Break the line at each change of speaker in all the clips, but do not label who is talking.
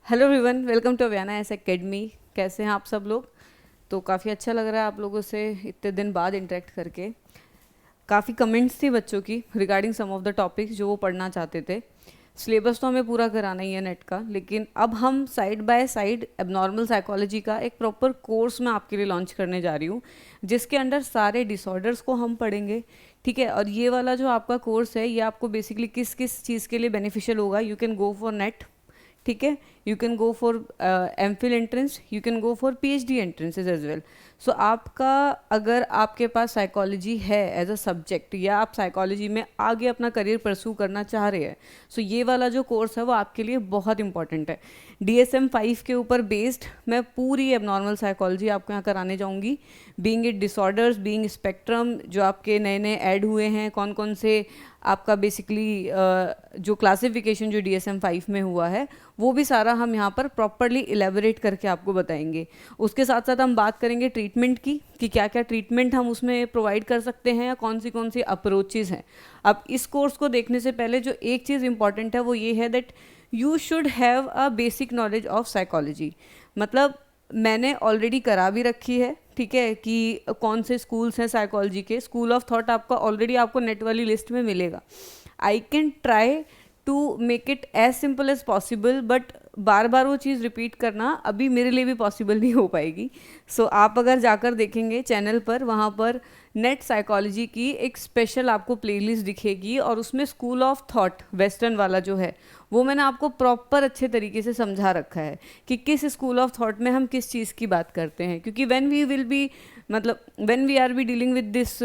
Hello everyone, welcome to Avyana S academy. कैसे हैं आप सब लोग? तो काफ़ी अच्छा लग रहा है आप लोगों से इतने दिन बाद इंटरेक्ट करके। काफ़ी कमेंट्स थी बच्चों की regarding some of the topics जो वो पढ़ना चाहते थे। सिलेबस तो हमें पूरा कराना ही है नेट का, लेकिन अब हम side by side abnormal psychology का एक प्रॉपर कोर्स मैं आपके लिए लॉन्च करने जा रही हूँ, जिसके अंडर सारे डिसऑर्डर्स को हम पढ़ेंगे। ठीक है, और ये वाला जो आपका कोर्स है ये आपको बेसिकली किस किस चीज़ के लिए बेनिफिशियल होगा, you can go for NET. ठीक है, you can go for MPhil entrance, you can go for PhD entrances as well. So आपका, अगर आपके पास साइकोलॉजी है एज अ सब्जेक्ट, या आप साइकोलॉजी में आगे अपना करियर परस्यू करना चाह रहे हैं, सो ये वाला जो कोर्स है वो आपके लिए बहुत इंपॉर्टेंट है। DSM-5 के ऊपर बेस्ड मैं पूरी एबनॉर्मल साइकोलॉजी आपको यहाँ कराने जाऊँगी, being it disorders, being spectrum जो आपके नए नए ऐड हुए हैं, कौन कौन से आपका बेसिकली जो क्लासिफिकेशन जो DSM-5 में हुआ है वो भी सारा हम यहाँ पर प्रॉपरली इलेबोरेट करके आपको बताएंगे। उसके साथ साथ हम बात करेंगे ट्रीटमेंट की, कि क्या क्या ट्रीटमेंट हम उसमें प्रोवाइड कर सकते हैं या कौन सी अप्रोचेज़ हैं। अब इस कोर्स को देखने से पहले जो एक चीज़ इंपॉर्टेंट है वो ये है that you should have a basic knowledge of psychology. मतलब मैंने ऑलरेडी करा भी रखी है, ठीक है, कि कौन से स्कूल्स हैं साइकोलॉजी के। स्कूल ऑफ थॉट आपका ऑलरेडी आपको नेट वाली लिस्ट में मिलेगा। I can try to make it as simple as possible, but बार बार वो चीज़ रिपीट करना अभी मेरे लिए भी पॉसिबल नहीं हो पाएगी। सो आप अगर जाकर देखेंगे चैनल पर, वहाँ पर नेट साइकोलॉजी की एक स्पेशल आपको प्लेलिस्ट दिखेगी, और उसमें स्कूल ऑफ थॉट वेस्टर्न वाला जो है वो मैंने आपको प्रॉपर अच्छे तरीके से समझा रखा है कि किस स्कूल ऑफ थॉट में हम किस चीज़ की बात करते हैं। क्योंकि व्हेन वी विल बी, मतलब when we are be dealing with this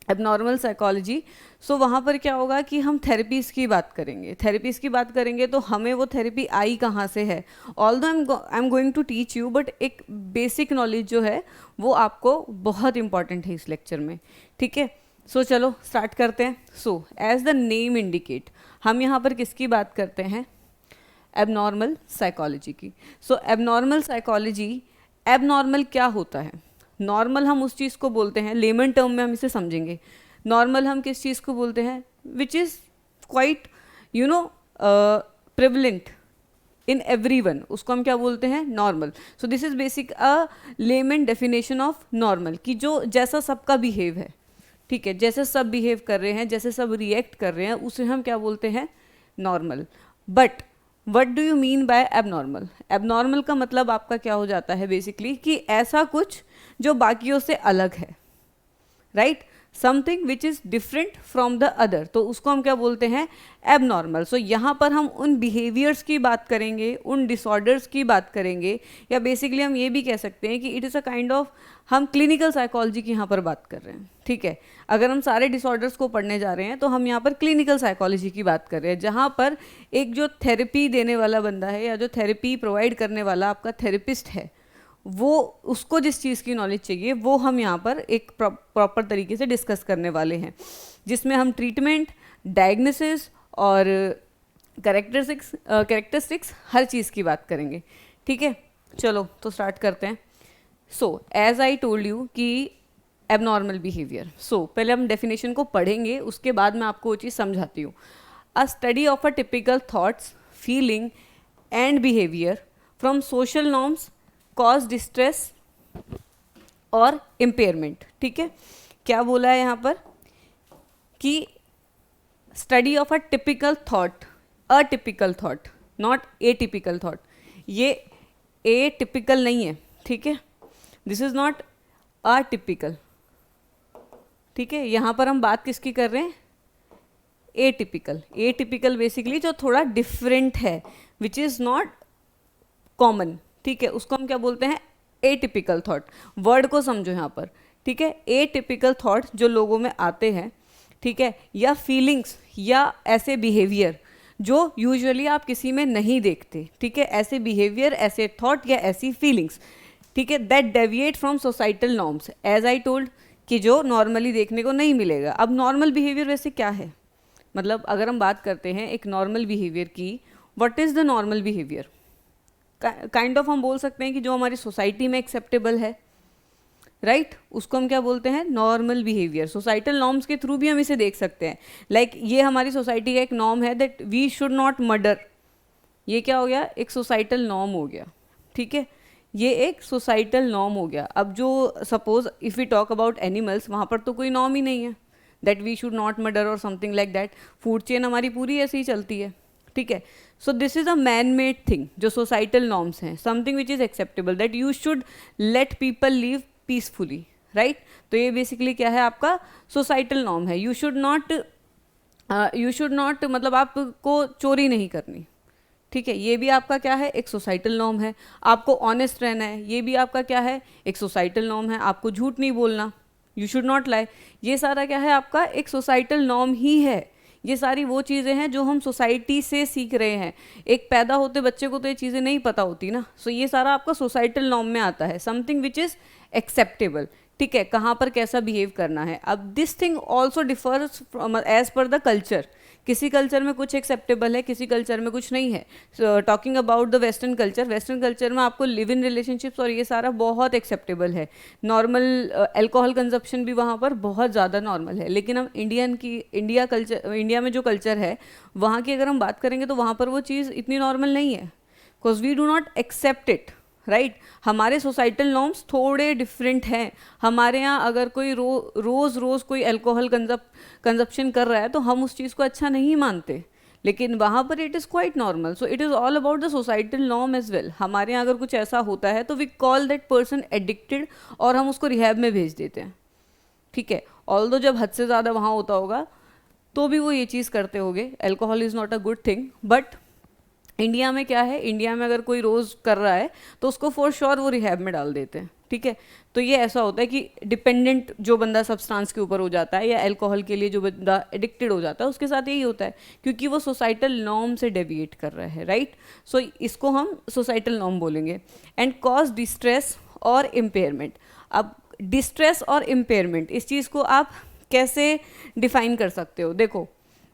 abnormal psychology, so वहाँ पर क्या होगा कि हम थेरेपीज़ की बात करेंगे। थेरेपीज़ की बात करेंगे तो हमें वो थेरेपी आई कहाँ से है, although I am going to teach you, but एक बेसिक नॉलेज जो है वो आपको बहुत इंपॉर्टेंट है इस लेक्चर में। ठीक है, सो चलो स्टार्ट करते हैं। So as the name indicate, हम यहाँ पर किसकी बात करते हैं? एबनॉर्मल साइकोलॉजी की। सो एबनॉर्मल साइकोलॉजी, एबनॉर्मल क्या होता है? नॉर्मल हम उस चीज़ को बोलते हैं, लेमन टर्म में हम इसे समझेंगे। नॉर्मल हम किस चीज़ को बोलते हैं? Which is quite prevalent in everyone, उसको हम क्या बोलते हैं? Normal. So this is basic a lemon definition of normal, कि जो जैसा सबका बिहेव है, ठीक है, जैसे सब बिहेव कर रहे हैं, जैसे सब रिएक्ट कर रहे हैं, उसे हम क्या बोलते हैं? Normal. But what do you mean by abnormal? Abnormal का मतलब आपका क्या हो जाता है बेसिकली, कि ऐसा कुछ जो बाकियों से अलग है, right, something which is different from the other, तो उसको हम क्या बोलते हैं? एबनॉर्मल। सो यहाँ पर हम उन बिहेवियर्स की बात करेंगे, उन डिसऑर्डर्स की बात करेंगे, या बेसिकली हम ये भी कह सकते हैं कि it is a kind of, हम क्लिनिकल साइकोलॉजी की यहाँ पर बात कर रहे हैं। ठीक है, अगर हम सारे डिसऑर्डर्स को पढ़ने जा रहे हैं तो हम यहाँ पर क्लिनिकल साइकोलॉजी की बात कर रहे हैं, जहाँ पर एक जो थेरेपी देने वाला बंदा है या जो थेरेपी प्रोवाइड करने वाला आपका थेरेपिस्ट है, वो, उसको जिस चीज़ की नॉलेज चाहिए वो हम यहाँ पर एक प्रॉपर तरीके से डिस्कस करने वाले हैं, जिसमें हम ट्रीटमेंट, डायग्नोसिस और कैरेक्टरिस्टिक्स हर चीज़ की बात करेंगे। ठीक है, चलो तो स्टार्ट करते हैं। So as I told you कि एबनॉर्मल बिहेवियर, सो पहले हम डेफिनेशन को पढ़ेंगे, उसके बाद मैं आपको वो चीज़ समझाती हूँ। अ study of a typical thoughts, feeling and behaviour from social norms cause distress और इम्पेयरमेंट। ठीक है, क्या बोला है यहाँ पर कि study of a typical thought, a typical thought, not a typical thought. ये ए टिपिकल नहीं है, ठीक है, this is not a typical. ठीक है, यहाँ पर हम बात किसकी कर रहे हैं? ए टिपिकल। ए टिपिकल बेसिकली जो थोड़ा डिफरेंट है, विच इज़ नॉट कॉमन। ठीक है, उसको हम क्या बोलते हैं? ए टिपिकल थॉट। वर्ड को समझो यहाँ पर, ठीक है। ए टिपिकल थॉट जो लोगों में आते हैं, ठीक है, या फीलिंग्स या ऐसे बिहेवियर जो यूजुअली आप किसी में नहीं देखते, ठीक है, ऐसे बिहेवियर, ऐसे थॉट या ऐसी फीलिंग्स, ठीक है, that deviate from societal norms, as I told, कि जो नॉर्मली देखने को नहीं मिलेगा। अब नॉर्मल बिहेवियर वैसे क्या है? मतलब अगर हम बात करते हैं एक नॉर्मल बिहेवियर की, what is the normal behaviour? Kind of हम बोल सकते हैं कि जो हमारी सोसाइटी में एक्सेप्टेबल है, राइट, उसको हम क्या बोलते हैं? Normal behaviour. सोसाइटल नॉर्म्स के थ्रू भी हम इसे देख सकते हैं। लाइक ये हमारी सोसाइटी का एक नॉर्म है that we should not murder, ये क्या हो गया, एक सोसाइटल नॉर्म हो गया, ठीक है, ये एक सोसाइटल नॉर्म हो गया। अब जो suppose if we talk about animals, वहाँ पर तो कोई नॉर्म ही नहीं है that we should not murder और something like that. Food chain हमारी पूरी ऐसे ही चलती है, ठीक है। So this is a man made thing, जो सोसाइटल नॉर्म्स हैं, something which is acceptable that you should let people live peacefully, right. तो ये बेसिकली क्या है, आपका सोसाइटल नॉर्म है। यू शुड नॉट मतलब आपको चोरी नहीं करनी, ठीक है, ये भी आपका क्या है, एक सोसाइटल नॉर्म है। आपको ऑनेस्ट रहना है, ये भी आपका क्या है, एक सोसाइटल नॉर्म है। आपको झूठ नहीं बोलना, यू शुड नॉट लाई, ये सारा क्या है, आपका एक सोसाइटल नॉर्म ही है। ये सारी वो चीज़ें हैं जो हम सोसाइटी से सीख रहे हैं। एक पैदा होते बच्चे को तो ये चीज़ें नहीं पता होती ना, सो ये सारा आपका सोसाइटल नॉर्म में आता है, समथिंग विच इज़ एक्सेप्टेबल, ठीक है, कहाँ पर कैसा बिहेव करना है। अब this thing also differs as per the culture, किसी कल्चर में कुछ एक्सेप्टेबल है, किसी कल्चर में कुछ नहीं है। Talking about the western culture, western culture में आपको लिव इन रिलेशनशिप्स और ये सारा बहुत एक्सेप्टेबल है। नॉर्मल अल्कोहल कंजप्शन भी वहाँ पर बहुत ज़्यादा नॉर्मल है। लेकिन हम इंडिया में जो कल्चर है वहाँ की अगर हम बात करेंगे तो वहाँ पर वो चीज़ इतनी नॉर्मल नहीं है, because we do not accept it, right. हमारे सोसाइटल नॉर्म्स थोड़े डिफरेंट हैं। हमारे यहाँ अगर कोई रोज़ कोई अल्कोहल कंजप्शन कर रहा है तो हम उस चीज़ को अच्छा नहीं मानते, लेकिन वहाँ पर it is quite normal. So it is all about the societal norm as well. हमारे यहाँ अगर कुछ ऐसा होता है तो we call that person addicted और हम उसको रिहैब में भेज देते हैं, ठीक है। ऑल्दो जब हद से ज़्यादा वहाँ होता होगा तो भी वो ये चीज़ करते होंगे। Alcohol is not a good thing, but India में क्या है, इंडिया में अगर कोई रोज़ कर रहा है तो उसको फॉर श्योर वो रिहैब में डाल देते हैं, ठीक है। तो ये ऐसा होता है कि डिपेंडेंट जो बंदा सब्सटेंस के ऊपर हो जाता है या अल्कोहल के लिए जो बंदा एडिक्टेड हो जाता है उसके साथ यही होता है, क्योंकि वो सोसाइटल नॉर्म से डेविएट कर रहा है, राइट। सो इसको हम सोसाइटल नॉर्म बोलेंगे। एंड कॉज डिस्ट्रेस और इम्पेयरमेंट। अब डिस्ट्रेस और इम्पेयरमेंट, इस चीज़ को आप कैसे डिफाइन कर सकते हो। देखो,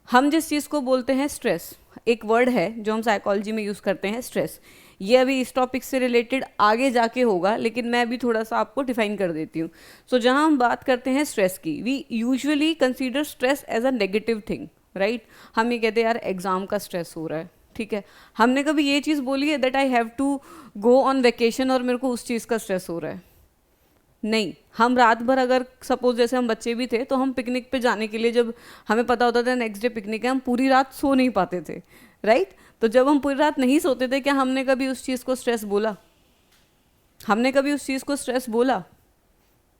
हम जिस चीज़ को बोलते हैं स्ट्रेस, एक वर्ड है जो हम साइकोलॉजी में यूज़ करते हैं, स्ट्रेस। ये अभी इस टॉपिक से रिलेटेड आगे जाके होगा, लेकिन मैं अभी थोड़ा सा आपको डिफाइन कर देती हूँ। सो जहाँ हम बात करते हैं स्ट्रेस की, we usually consider stress as a negative thing, right. हम ये कहते हैं यार एग्ज़ाम का स्ट्रेस हो रहा है, ठीक है। हमने कभी ये चीज़ बोली है that I have to go on vacation और मेरे को उस चीज़ का स्ट्रेस हो रहा है? नहीं। हम रात भर अगर सपोज जैसे हम बच्चे भी थे तो हम पिकनिक पे जाने के लिए, जब हमें पता होता था नेक्स्ट डे पिकनिक है, हम पूरी रात सो नहीं पाते थे, राइट। तो जब हम पूरी रात नहीं सोते थे, क्या हमने कभी उस चीज़ को स्ट्रेस बोला? हमने कभी उस चीज़ को स्ट्रेस बोला?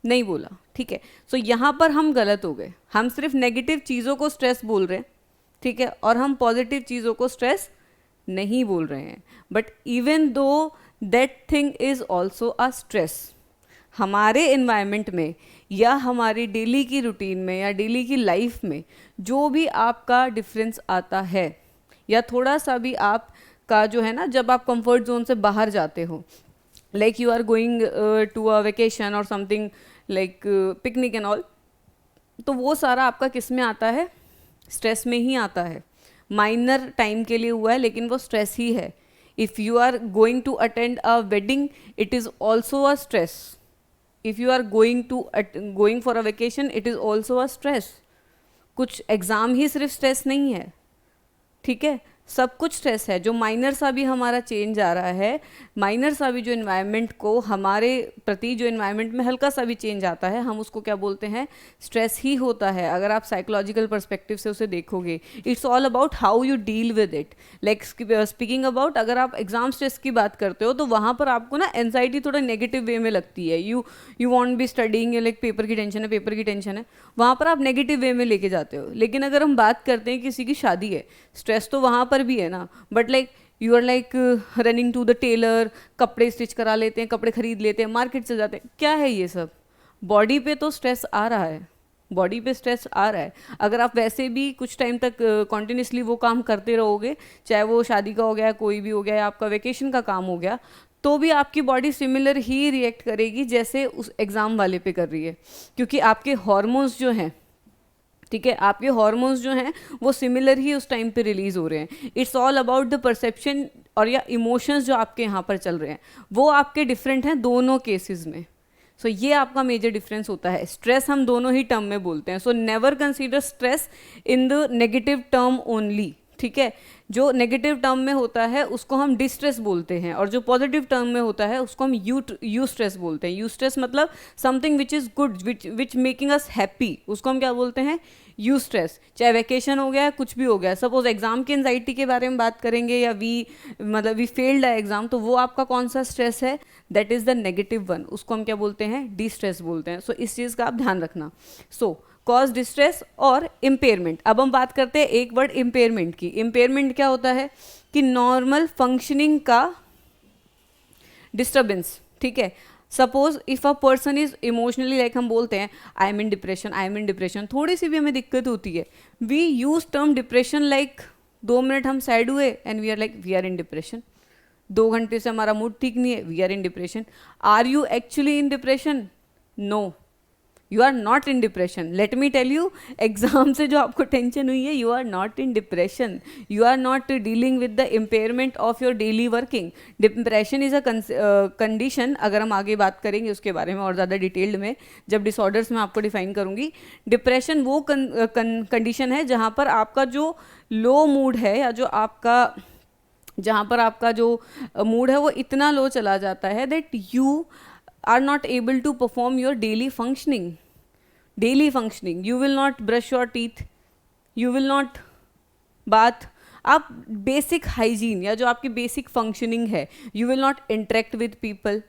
नहीं बोला, ठीक है। सो यहाँ पर हम गलत हो गए। हम सिर्फ नेगेटिव चीज़ों को स्ट्रेस बोल रहे हैं, ठीक है, और हम पॉजिटिव चीज़ों को स्ट्रेस नहीं बोल रहे हैं। But even though that thing is also a stress, हमारे इन्वायरमेंट में या हमारी डेली की रूटीन में या डेली की लाइफ में जो भी आपका डिफरेंस आता है, या थोड़ा सा भी आपका जो है ना, जब आप कंफर्ट जोन से बाहर जाते हो, like you are going to a vacation और something like picnic and all, तो वो सारा आपका किस में आता है? स्ट्रेस में ही आता है। माइनर टाइम के लिए हुआ है लेकिन वो स्ट्रेस ही है। If you are going to attend a wedding, it is also a stress. If you are going for a vacation, it is also a stress. कुछ एग्ज़ाम ही सिर्फ स्ट्रेस नहीं है, ठीक है, सब कुछ स्ट्रेस है। जो माइनर सा भी हमारा चेंज आ रहा है, माइनर सा भी जो इन्वायरमेंट को हमारे प्रति, जो इन्वायरमेंट में हल्का सा भी चेंज आता है, हम उसको क्या बोलते हैं? स्ट्रेस ही होता है। अगर आप साइकोलॉजिकल पर्सपेक्टिव से उसे देखोगे, it's all about how you deal with it. Like speaking about, अगर आप एग्जाम स्ट्रेस की बात करते हो तो वहाँ पर आपको ना एनजाइटी थोड़ा नेगेटिव वे में लगती है। You want be studying, like paper की टेंशन है, पेपर की टेंशन है, वहाँ पर आप नेगेटिव वे में लेके जाते हो। लेकिन अगर हम बात करते हैं किसी की शादी है, स्ट्रेस तो वहाँ पर भी है ना, but like you are like running to the tailor, कपड़े स्टिच करा लेते हैं, कपड़े खरीद लेते हैं, मार्केट से जाते हैं, क्या है ये सब? बॉडी पे तो स्ट्रेस आ रहा है, बॉडी पे स्ट्रेस आ रहा है। अगर आप वैसे भी कुछ टाइम तक कॉन्टिन्यूसली वो काम करते रहोगे, चाहे वो शादी का हो गया, कोई भी हो गया, या आपका वेकेशन का काम हो गया, तो भी आपकी बॉडी सिमिलर ही रिएक्ट करेगी जैसे उस एग्ज़ाम वाले पे कर रही है, क्योंकि आपके हॉर्मोन्स जो हैं, ठीक है, आपके हॉर्मोन्स जो हैं वो सिमिलर ही उस टाइम पे रिलीज हो रहे हैं। It's all about the perception और या इमोशंस जो आपके यहाँ पर चल रहे हैं, वो आपके डिफरेंट हैं दोनों केसेस में। सो ये आपका मेजर डिफरेंस होता है। स्ट्रेस हम दोनों ही टर्म में बोलते हैं। So never consider stress in the negative term only, ठीक है। जो नेगेटिव टर्म में होता है उसको हम डिस्ट्रेस बोलते हैं, और जो पॉजिटिव टर्म में होता है उसको हम यू स्ट्रेस बोलते हैं। यू स्ट्रेस मतलब something which is good, which making us happy, उसको हम क्या बोलते हैं, यू स्ट्रेस। चाहे वैकेशन हो गया, कुछ भी हो गया, सपोज एग्जाम की एंजाइटी के बारे में बात करेंगे, या वी फेल्ड है एग्जाम, तो वो आपका कौन सा स्ट्रेस है, that is the negative one, उसको हम क्या बोलते हैं, डी स्ट्रेस बोलते हैं। सो इस चीज़ का आप ध्यान रखना। सो कॉज, डिस्ट्रेस और इम्पेयरमेंट। अब हम बात करते हैं एक वर्ड इम्पेयरमेंट की। इम्पेयरमेंट क्या होता है कि नॉर्मल फंक्शनिंग का डिस्टर्बेंस, ठीक है। Suppose if a person is emotionally, like हम बोलते हैं I am in depression, I am in depression, थोड़ी सी भी हमें दिक्कत होती है, we use term depression like 2 minute हम सैड हुए and we are like we are in depression. 2 घंटे से हमारा मूड ठीक नहीं है, we are in depression. Are you actually in depression? No, you are not in depression. Late me tell you, exam से जो आपको टेंशन हुई है, you are not in depression, you are not dealing with the impairment of your daily working. Depression is a condition, अगर हम आगे बात करेंगे उसके बारे में और ज़्यादा डिटेल्ड में, जब डिसऑर्डर्स में आपको डिफाइन करूंगी। डिप्रेशन वो कंडीशन है जहाँ पर आपका जो लो मूड है, या जो आपका जहाँ पर आपका जो मूड है वो इतना लो चला जाता है that you are not able to perform your daily functioning. You will not brush your teeth, you will not bath, आप बेसिक हाइजीन या जो आपकी बेसिक फंक्शनिंग है, you will not interact with people.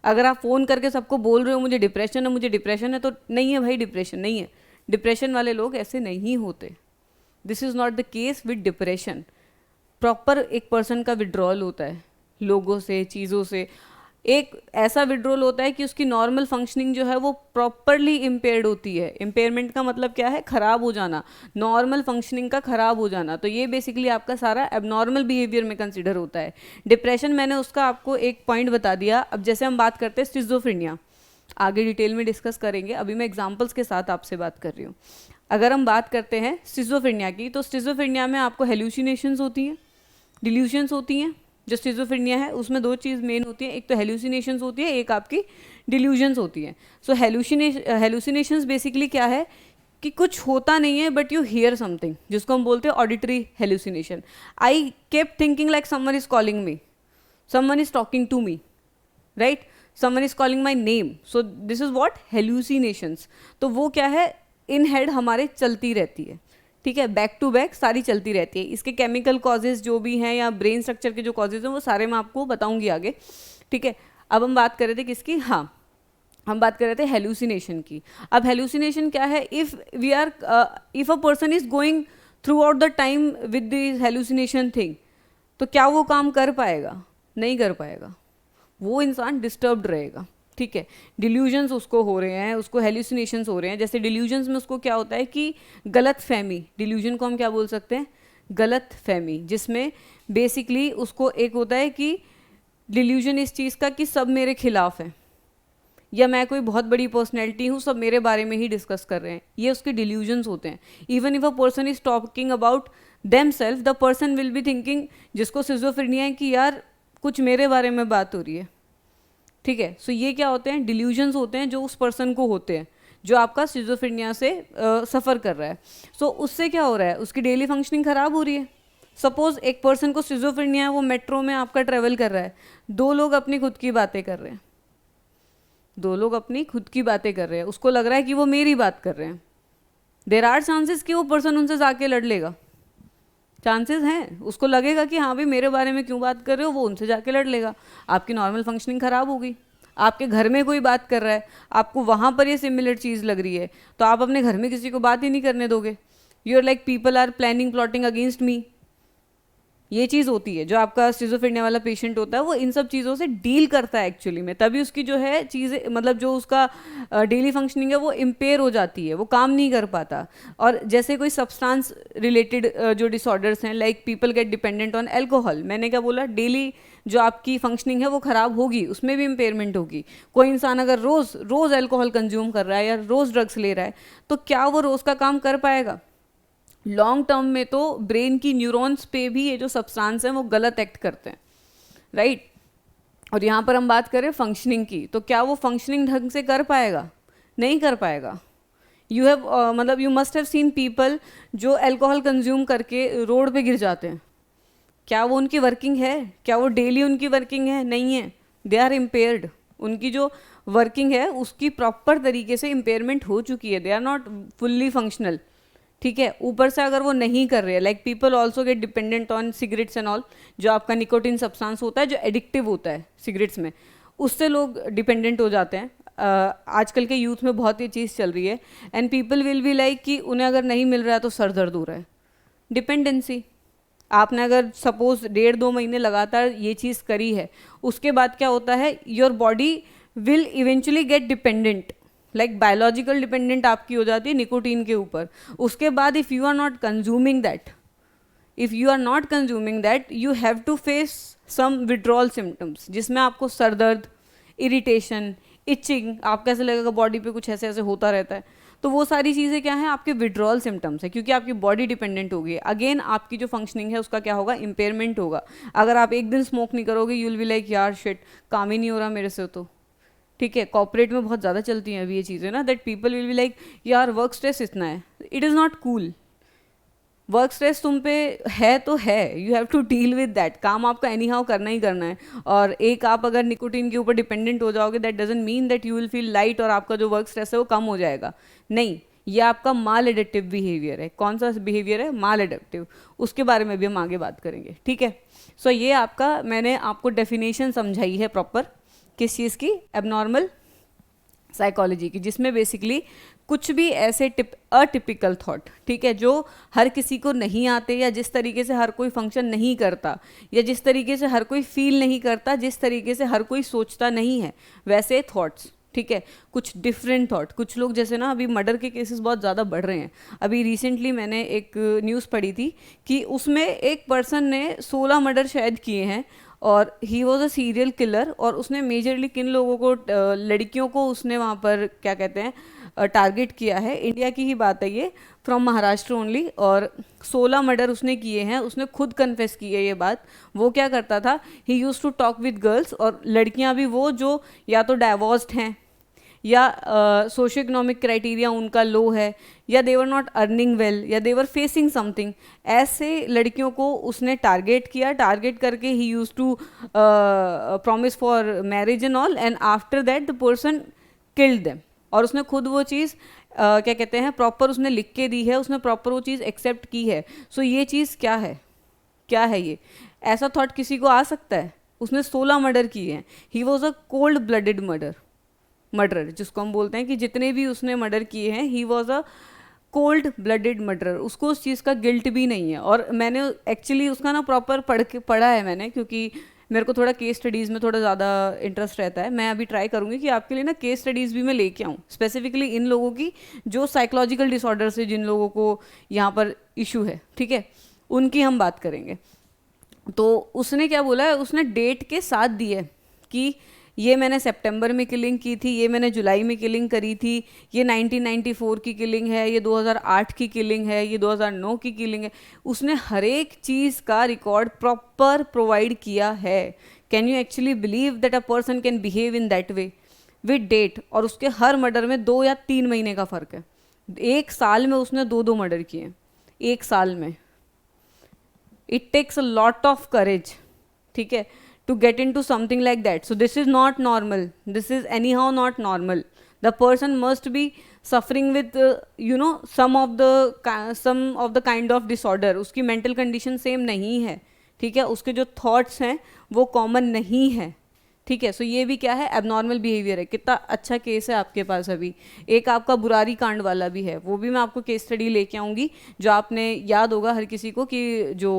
अगर आप फ़ोन करके सबको बोल रहे हो मुझे डिप्रेशन है, मुझे डिप्रेशन है, तो नहीं है भाई, डिप्रेशन नहीं है। डिप्रेशन वाले लोग ऐसे नहीं होते। This is not the case with depression. Proper एक पर्सन का विड्रॉल होता है लोगों से, चीज़ों से। एक ऐसा विड्रॉल होता है कि उसकी नॉर्मल फंक्शनिंग जो है वो प्रॉपरली इम्पेयर्ड होती है। इम्पेयरमेंट का मतलब क्या है, खराब हो जाना, नॉर्मल फंक्शनिंग का खराब हो जाना। तो ये बेसिकली आपका सारा एबनॉर्मल बिहेवियर में कंसिडर होता है। डिप्रेशन, मैंने उसका आपको एक पॉइंट बता दिया। अब जैसे हम बात करते हैं स्किज़ोफ्रेनिया, आगे डिटेल में डिस्कस करेंगे, अभी मैं एग्जाम्पल्स के साथ आपसे बात कर रही हूँ। अगर हम बात करते हैं स्किज़ोफ्रेनिया की, तो स्किज़ोफ्रेनिया में आपको हेल्यूसिनेशंस होती हैं, डिल्यूशंस होती हैं। जो स्किज़ोफ्रेनिया है उसमें 2 चीज़ मेन होती है, एक तो हेल्यूसिनेशंस होती है, एक आपकी डिल्यूजन्स होती हैं। सो हेल्यूसिनेशंस बेसिकली क्या है कि कुछ होता नहीं है बट यू हियर समथिंग, जिसको हम बोलते हैं auditory hallucination. I kept thinking like someone is calling me, someone is talking to me, right, someone is calling my name. So this is what hallucinations. तो वो क्या है, इन हेड हमारे चलती रहती है, ठीक है, बैक टू बैक सारी चलती रहती है। इसके केमिकल कॉजेज जो भी हैं या ब्रेन स्ट्रक्चर के जो कॉजेज हैं वो सारे मैं आपको बताऊंगी आगे, ठीक है। अब हम बात कर रहे थे किसकी, हाँ, हम बात कर रहे थे हेल्यूसिनेशन की। अब हेल्यूसिनेशन क्या है, if a person is going through out the time with the hallucination thing, तो क्या वो काम कर पाएगा? नहीं कर पाएगा, वो इंसान डिस्टर्ब्ड रहेगा, ठीक है। डिल्यूजन्स उसको हो रहे हैं, उसको हेल्यूसिनेशंस हो रहे हैं। जैसे डिल्यूजन्स में उसको क्या होता है कि गलत फहमी, डिल्यूजन को हम क्या बोल सकते हैं, गलत फहमी, जिसमें बेसिकली उसको एक होता है कि डिल्यूजन इस चीज़ का कि सब मेरे खिलाफ हैं, या मैं कोई बहुत बड़ी पर्सनैलिटी हूँ, सब मेरे बारे में ही डिस्कस कर रहे हैं, ये उसके डिल्यूजन्स होते हैं। Even if a person is talking about them self, the person will be thinking, जिसको सिज़ोफ्रेनिया है, कि यार कुछ मेरे बारे में बात हो रही है, ठीक है। सो ये क्या होते हैं, डिल्यूजन्स होते हैं जो उस पर्सन को होते हैं, जो आपका सिज़ोफ्रेनिया से सफ़र कर रहा है। सो उससे क्या हो रहा है, उसकी डेली फंक्शनिंग ख़राब हो रही है। सपोज एक पर्सन को सिज़ोफ्रेनिया है, वो मेट्रो में आपका ट्रैवल कर रहा है, 2 लोग अपनी खुद की बातें कर रहे हैं, 2 लोग अपनी खुद की बातें कर रहे हैं, उसको लग रहा है कि वो मेरी बात कर रहे हैं। देयर आर चांसेस कि वो पर्सन उनसे जाके लड़ लेगा, चांसेस हैं, उसको लगेगा कि हाँ भाई मेरे बारे में क्यों बात कर रहे हो, वो उनसे जाके लड़ लेगा, आपकी नॉर्मल फंक्शनिंग ख़राब होगी। आपके घर में कोई बात कर रहा है, आपको वहाँ पर ये सिमिलर चीज़ लग रही है, तो आप अपने घर में किसी को बात ही नहीं करने दोगे। You are like people are planning plotting against me, ये चीज़ होती है। जो आपका स्किज़ोफ्रेनिया वाला पेशेंट होता है वो इन सब चीज़ों से डील करता है एक्चुअली में, तभी उसकी जो है चीज़ें, मतलब जो उसका डेली फंक्शनिंग है वो इम्पेयर हो जाती है, वो काम नहीं कर पाता। और जैसे कोई सब्सटेंस रिलेटेड जो डिसऑर्डर्स हैं, like people get dependent on alcohol, मैंने क्या बोला, डेली जो आपकी फंक्शनिंग है वो ख़राब होगी, उसमें भी इम्पेयरमेंट होगी। कोई इंसान अगर रोज़ एल्कोहल कंज्यूम कर रहा है या रोज़ ड्रग्स ले रहा है, तो क्या वो रोज़ का काम कर पाएगा? लॉन्ग टर्म में तो ब्रेन की न्यूरॉन्स पे भी ये जो सब्सटेंस हैं वो गलत एक्ट करते हैं, राइट। और यहाँ पर हम बात करें फंक्शनिंग की, तो क्या वो फंक्शनिंग ढंग से कर पाएगा? नहीं कर पाएगा, यू हैव मतलब you must have seen people जो अल्कोहल कंज्यूम करके रोड पे गिर जाते हैं। क्या वो उनकी वर्किंग है? क्या वो डेली उनकी वर्किंग है? नहीं है। They are impaired. उनकी जो वर्किंग है उसकी प्रॉपर तरीके से इम्पेयरमेंट हो चुकी है, they are not fully functional. ठीक है, ऊपर से अगर वो नहीं कर रहे हैं, like people also get dependent on cigarettes and all, जो आपका निकोटिन सब्सटेंस होता है जो एडिक्टिव होता है सिगरेट्स में, उससे लोग डिपेंडेंट हो जाते हैं। आजकल के यूथ में बहुत ये चीज़ चल रही है, and people will be like कि उन्हें अगर नहीं मिल रहा है तो सर दर्द हो रहा है। डिपेंडेंसी, आपने अगर सपोज 1.5-2 महीने लगातार ये चीज़ करी है, उसके बाद क्या होता है, your body will eventually get dependent, like biological dependent आपकी हो जाती है निकोटीन के ऊपर। उसके बाद if you are not consuming that, if you are not consuming that, you have to face some withdrawal symptoms, जिसमें आपको सर दर्द, इरिटेशन, इचिंग, आपको ऐसे लगेगा बॉडी पे कुछ ऐसे ऐसे होता रहता है। तो वो सारी चीज़ें क्या हैं, आपके विड्रॉल सिम्टम्स है, क्योंकि आपकी बॉडी डिपेंडेंट होगी। अगेन आपकी जो फंक्शनिंग है उसका क्या होगा, इम्पेयरमेंट होगा। अगर आप एक दिन स्मोक नहीं करोगे, यू विल बी लाइक यार शिट, काम ही नहीं हो रहा मेरे से। तो ठीक है, कॉर्पोरेट में बहुत ज़्यादा चलती हैं अभी ये चीज़ें ना, that people will be like यार वर्क स्ट्रेस इतना है। It is not cool. Work stress तुम पे है तो है, you have to deal with that. काम आपको एनी हाउ करना ही करना है। और एक आप अगर निकोटीन के ऊपर डिपेंडेंट हो जाओगे, that doesn't mean that you will feel light और आपका जो वर्क स्ट्रेस है वो कम हो जाएगा। नहीं, ये आपका माल एडिक्टिव बिहेवियर है। कौन सा बिहेवियर है? माल एडिक्टिव। उसके बारे में भी हम आगे बात करेंगे। ठीक है, सो ये आपका, मैंने आपको डेफिनेशन समझाई है प्रॉपर किस चीज़ की, एबनॉर्मल साइकोलॉजी की, जिसमें बेसिकली कुछ भी ऐसे अटिपिकल थॉट, ठीक है, जो हर किसी को नहीं आते, या जिस तरीके से हर कोई फंक्शन नहीं करता, या जिस तरीके से हर कोई फील नहीं करता, जिस तरीके से हर कोई सोचता नहीं है, वैसे थॉट्स। ठीक है, कुछ डिफरेंट थॉट। कुछ लोग जैसे ना, अभी मर्डर के केसेस बहुत ज़्यादा बढ़ रहे हैं। अभी रिसेंटली मैंने एक न्यूज़ पढ़ी थी कि उसमें एक पर्सन ने 16 मर्डर शायद किए हैं, और he was a serial killer. और उसने मेजरली किन लोगों को, लड़कियों को उसने वहाँ पर क्या कहते हैं टारगेट किया है। इंडिया की ही बात है ये, फ्रॉम महाराष्ट्र ओनली। और 16 मर्डर उसने किए हैं। उसने खुद कन्फेस की है ये बात। वो क्या करता था, he use to talk with girls, और लड़कियां भी वो जो या तो डाइवोर्स्ड हैं, या सोशो इकोनॉमिक क्राइटेरिया उनका लो है, या देवर नॉट अर्निंग वेल, या देवर फेसिंग समथिंग, ऐसे लड़कियों को उसने टारगेट किया। टारगेट करके he use to promise for marriage and all, and after that the person killed them. और उसने खुद वो चीज़ क्या कहते हैं प्रॉपर उसने लिख के दी है, उसने प्रॉपर वो चीज़ एक्सेप्ट की है। सो ये चीज़ क्या है, क्या है ये? ऐसा थॉट किसी को आ सकता है? उसने 16 मर्डर किए हैं। He was a cold blooded murderer, जिसको हम बोलते हैं कि जितने भी उसने मर्डर किए हैं, he was a cold blooded murderer. उसको उस चीज़ का गिल्ट भी नहीं है। और मैंने एक्चुअली उसका ना प्रॉपर पढ़ा है मैंने, क्योंकि मेरे को थोड़ा केस स्टडीज़ में थोड़ा ज़्यादा इंटरेस्ट रहता है। मैं अभी ट्राई करूँगी कि आपके लिए ना केस स्टडीज़ भी मैं लेके आऊँ, स्पेसिफिकली इन लोगों की जो साइकोलॉजिकल डिसऑर्डर से जिन लोगों को यहाँ पर इशू है, ठीक है, उनकी हम बात करेंगे। तो उसने क्या बोला है, उसने डेट के साथ दी है कि ये मैंने सितंबर में किलिंग की थी, ये मैंने जुलाई में किलिंग करी थी, ये 1994 की किलिंग है, ये 2008 की किलिंग है, ये 2009 की किलिंग है। उसने हर एक चीज़ का रिकॉर्ड प्रॉपर प्रोवाइड किया है। Can you actually believe that a person can behave in that way with date? और उसके हर मर्डर में 2 या 3 महीने का फ़र्क है। 1 साल में उसने 2 मर्डर किए, 1 साल में। It takes a lot of courage, ठीक है, to get into something like that. So this is not normal. This is anyhow not normal. The person must be suffering with some of the kind of disorder. उसकी mental condition same नहीं है, ठीक है, उसके जो thoughts हैं वो common नहीं है, ठीक है। सो ये भी क्या है, एबनॉर्मल बिहेवियर है। कितना अच्छा केस है आपके पास अभी। एक आपका बुरारी कांड वाला भी है, वो भी मैं आपको केस स्टडी लेके आऊँगी, जो आपने याद होगा हर किसी को कि जो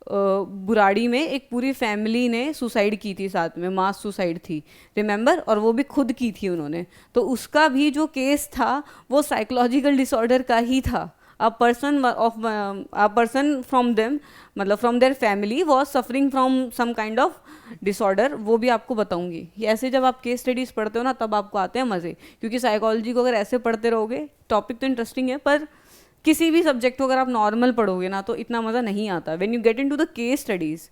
बुराड़ी में एक पूरी फैमिली ने सुसाइड की थी, साथ में मास सुसाइड थी, रिमेंबर? और वो भी खुद की थी उन्होंने। तो उसका भी जो केस था वो साइकोलॉजिकल डिसऑर्डर का ही था। a person from them, मतलब from their family was suffering from some kind of disorder। वो भी आपको बताऊंगी। ये ऐसे जब आप केस स्टडीज़ पढ़ते हो ना, तब आपको आते हैं मज़े, क्योंकि साइकोलॉजी को अगर ऐसे पढ़ते रहोगे, टॉपिक तो इंटरेस्टिंग है, पर किसी भी सब्जेक्ट को अगर आप नॉर्मल पढ़ोगे ना तो इतना मज़ा नहीं आता। When you get into the case studies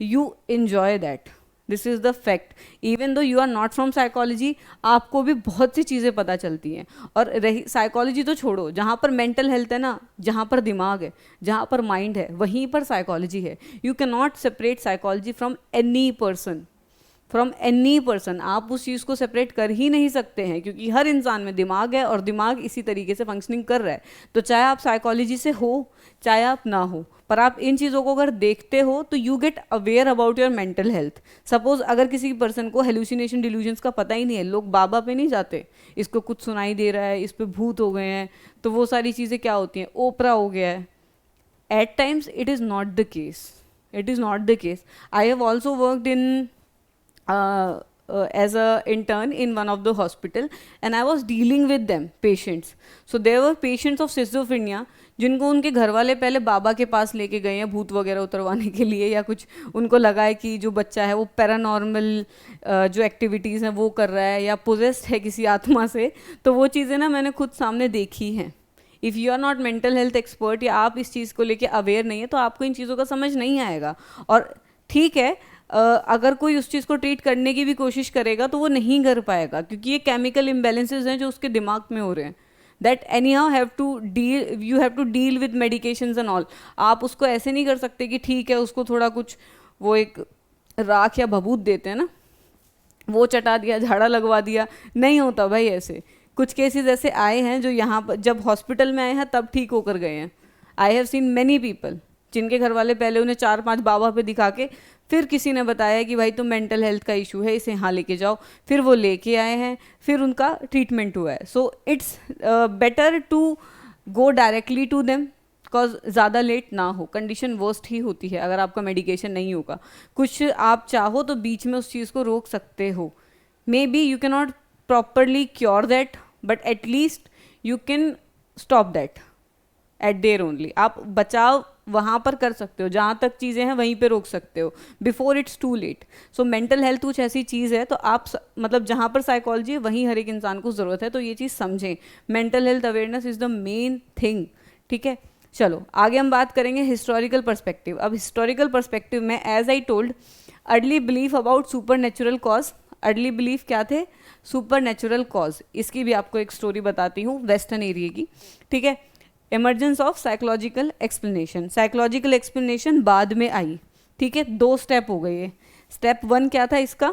you enjoy that. This is the fact. Even though you are not from psychology, आपको भी बहुत सी चीज़ें पता चलती हैं। और रही साइकोलॉजी तो छोड़ो, जहाँ पर मेंटल हेल्थ है ना, जहाँ पर दिमाग है, जहाँ पर माइंड है, वहीं पर साइकोलॉजी है। You can not separate psychology from any person, from any person. आप उस चीज़ को सेपरेट कर ही नहीं सकते हैं, क्योंकि हर इंसान में दिमाग है और दिमाग इसी तरीके से फंक्शनिंग कर रहा है। तो चाहे आप साइकोलॉजी से हो चाहे आप ना हो, पर आप इन चीज़ों को अगर देखते हो तो you get aware about your mental health. Suppose अगर किसी पर्सन को हेलुसिनेशन डिल्यूजन्स का पता ही नहीं है, लोग बाबा पे नहीं जाते, इसको कुछ सुनाई दे रहा है, इस पे भूत हो गए हैं, तो वो सारी चीज़ें क्या होती हैं, ओपरा हो गया है। At times it is not the case, it is not the case. I have also worked in as a intern in one of the hospital, and I was dealing with them patients. So there were patients of schizophrenia जिनको उनके घर वाले पहले बाबा के पास लेके गए हैं भूत वगैरह उतरवाने के लिए, या कुछ उनको लगा है कि जो बच्चा है वो पैरानॉर्मल जो एक्टिविटीज़ हैं वो कर रहा है, या पोजेस्ड है किसी आत्मा से। तो वो चीज़ें ना मैंने खुद सामने देखी हैं। If you are not mental health expert, या आप इस चीज़ को लेके अवेयर नहीं है, तो आपको इन चीज़ों का समझ नहीं आएगा। और ठीक है, अगर कोई उस चीज़ को ट्रीट करने की भी कोशिश करेगा तो वो नहीं कर पाएगा, क्योंकि ये केमिकल इम्बैलेंसेस हैं जो उसके दिमाग में हो रहे हैं। That anyhow have to deal, you have to deal with medications and all. आप उसको ऐसे नहीं कर सकते कि ठीक है उसको थोड़ा कुछ वो एक राख या भभूत देते हैं ना, वो चटा दिया, झाड़ा लगवा दिया, नहीं होता भाई ऐसे। कुछ केसेस ऐसे आए हैं जो यहाँ पर जब हॉस्पिटल में आए हैं तब ठीक होकर गए हैं। I have seen many people जिनके घर वाले पहले उन्हें 4-5 बाबा पे दिखा के फिर किसी ने बताया कि भाई तुम मेंटल हेल्थ का इशू है, इसे यहाँ लेके जाओ, फिर वो लेके आए हैं, फिर उनका ट्रीटमेंट हुआ है। So it's better to go directly to them, because ज़्यादा लेट ना हो। कंडीशन वर्स्ट ही होती है अगर आपका मेडिकेशन नहीं होगा। कुछ आप चाहो तो बीच में उस चीज़ को रोक सकते हो। May be you can not properly cure that, but at least you can stop that at there only. आप बचाव वहाँ पर कर सकते हो, जहाँ तक चीज़ें हैं वहीं पे रोक सकते हो, before it's too late. So mental health कुछ ऐसी चीज़ है, तो आप मतलब जहाँ पर साइकोलॉजी है वहीं हर एक इंसान को ज़रूरत है, तो ये चीज़ समझें। Mental health awareness is the main thing, ठीक है। चलो आगे हम बात करेंगे हिस्टोरिकल पर्सपेक्टिव। अब हिस्टोरिकल पर्सपेक्टिव में as I told, early belief about supernatural cause. Early belief क्या थे? Supernatural cause. इसकी भी आपको एक स्टोरी बताती हूँ वेस्टर्न एरिया की, ठीक है। Emergence of psychological explanation. Psychological explanation बाद में आई, ठीक है। 2 स्टेप हो गए। स्टेप 1 क्या था इसका?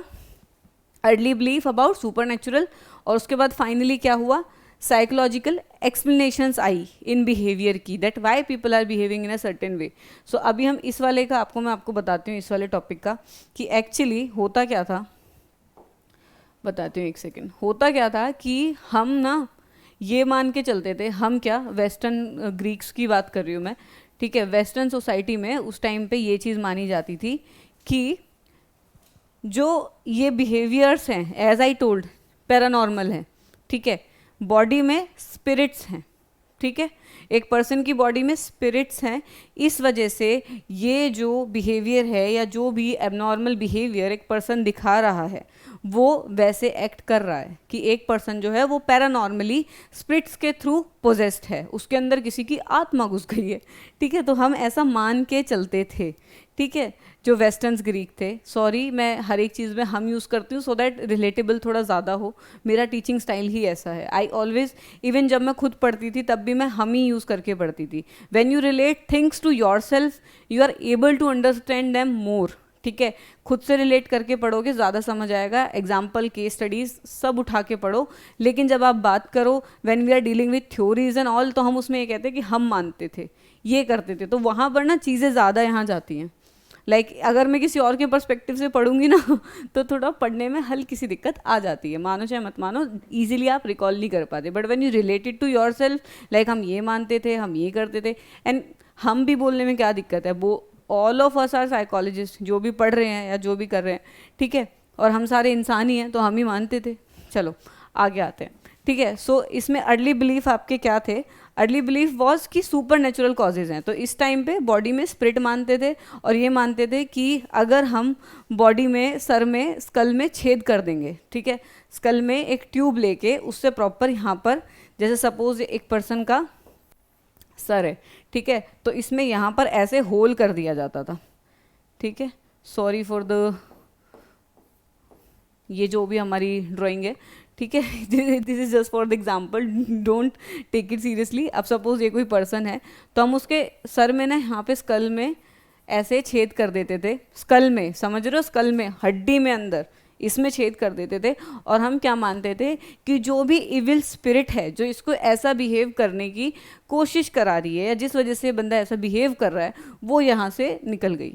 Early belief about supernatural, और उसके बाद फाइनली क्या हुआ? Psychological explanations I in behaviour की, that why people are behaving in a certain way. So अभी हम इस वाले का मैं आपको बताती हूँ, इस वाले टॉपिक का कि एक्चुअली होता क्या था। बताती हूँ, एक सेकेंड। होता क्या था कि हम ना ये मान के चलते थे, हम क्या, वेस्टर्न ग्रीक्स की बात कर रही हूँ मैं, ठीक है। वेस्टर्न सोसाइटी में उस टाइम पे ये चीज़ मानी जाती थी कि जो ये बिहेवियर्स हैं, एज आई टोल्ड, पैरानॉर्मल हैं, ठीक है। बॉडी में स्पिरिट्स हैं, ठीक है। एक पर्सन की बॉडी में स्पिरिट्स हैं, इस वजह से ये जो बिहेवियर है या जो भी एबनॉर्मल बिहेवियर एक पर्सन दिखा रहा है वो वैसे एक्ट कर रहा है कि एक पर्सन जो है वो पैरानॉर्मली स्पिरिट्स के थ्रू पोजेस्ड है, उसके अंदर किसी की आत्मा घुस गई है, ठीक है। तो हम ऐसा मान के चलते थे, ठीक है, जो वेस्टर्न्स ग्रीक थे। सॉरी, मैं हर एक चीज़ में हम यूज़ करती हूँ सो दैट रिलेटेबल थोड़ा ज़्यादा हो, मेरा टीचिंग स्टाइल ही ऐसा है। आई ऑलवेज, इवन जब मैं खुद पढ़ती थी तब भी मैं हम ही यूज़ करके पढ़ती थी। When you relate things to yourself you are able to understand them more, ठीक है। खुद से रिलेट करके पढ़ोगे ज़्यादा समझ आएगा, एग्जाम्पल, केस स्टडीज़ सब उठा के पढ़ो। लेकिन जब आप बात करो when we are dealing with theories and all, तो हम उसमें ये कहते हैं कि हम मानते थे, ये करते थे, तो वहाँ पर ना चीज़ें ज़्यादा यहाँ जाती हैं। लाइक अगर मैं किसी और के पर्सपेक्टिव से पढ़ूंगी ना तो थोड़ा पढ़ने में हल्की सी दिक्कत आ जाती है, मानो चाहे मत मानो, ईजिली आप रिकॉल नहीं कर पाते। But when you related to yourself, like हम ये मानते थे, हम ये करते थे, एंड हम भी बोलने में क्या दिक्कत है, वो all of us are psychologist, जो भी पढ़ रहे हैं या जो भी कर रहे हैं, ठीक है, और हम सारे इंसान ही हैं, तो हम ही मानते थे। चलो आगे आते हैं, ठीक है। सो इसमें अर्ली बिलीफ आपके क्या थे? अर्ली बिलीफ वॉज कि सुपर नेचुरल कॉजेज़ हैं। तो इस टाइम पे बॉडी में स्पिरिट मानते थे, और ये मानते थे कि अगर हम बॉडी में, सर में, स्कल में छेद कर देंगे, ठीक है, स्कल में एक ट्यूब लेके उससे प्रॉपर यहाँ पर, जैसे सपोज एक पर्सन का सर है, ठीक है, तो इसमें यहाँ पर ऐसे होल कर दिया जाता था, ठीक है। सॉरी फॉर द ये जो भी हमारी ड्राइंग है, ठीक है, this is just for the example, don't take it seriously. अब सपोज ये कोई पर्सन है, तो हम उसके सर में ना यहाँ पे स्कल में ऐसे छेद कर देते थे, स्कल में, समझ रहे हो, स्कल में, हड्डी में अंदर, इसमें छेद कर देते थे, और हम क्या मानते थे कि जो भी इविल स्पिरिट है, जो इसको ऐसा बिहेव करने की कोशिश करा रही है, या जिस वजह से बंदा ऐसा बिहेव कर रहा है, वो यहाँ से निकल गई।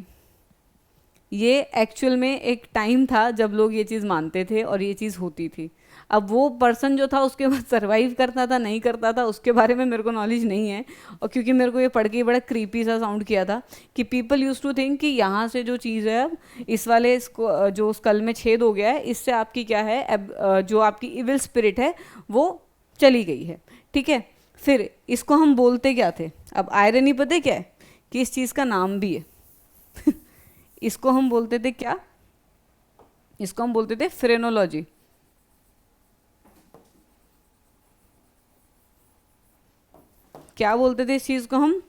ये एक्चुअल में एक टाइम था जब लोग ये चीज़ मानते थे और ये चीज़ होती थी। अब वो पर्सन जो था उसके बाद सर्वाइव करता था नहीं करता था उसके बारे में मेरे को नॉलेज नहीं है, और क्योंकि मेरे को ये पढ़ के बड़ा क्रीपी सा साउंड किया था कि पीपल यूज टू थिंक कि यहाँ से जो चीज़ है, अब इस वाले इसको जो स्कल में छेद हो गया है, इससे आपकी क्या है, अब जो आपकी इविल स्पिरिट है वो चली गई है, ठीक है। फिर इसको हम बोलते क्या थे, अब आयरनी पता है क्या है, कि इस चीज़ का नाम भी है इसको हम बोलते थे क्या, इसको हम बोलते थे फ्रेनोलॉजी। क्या बोलते थे इस चीज़ को हम,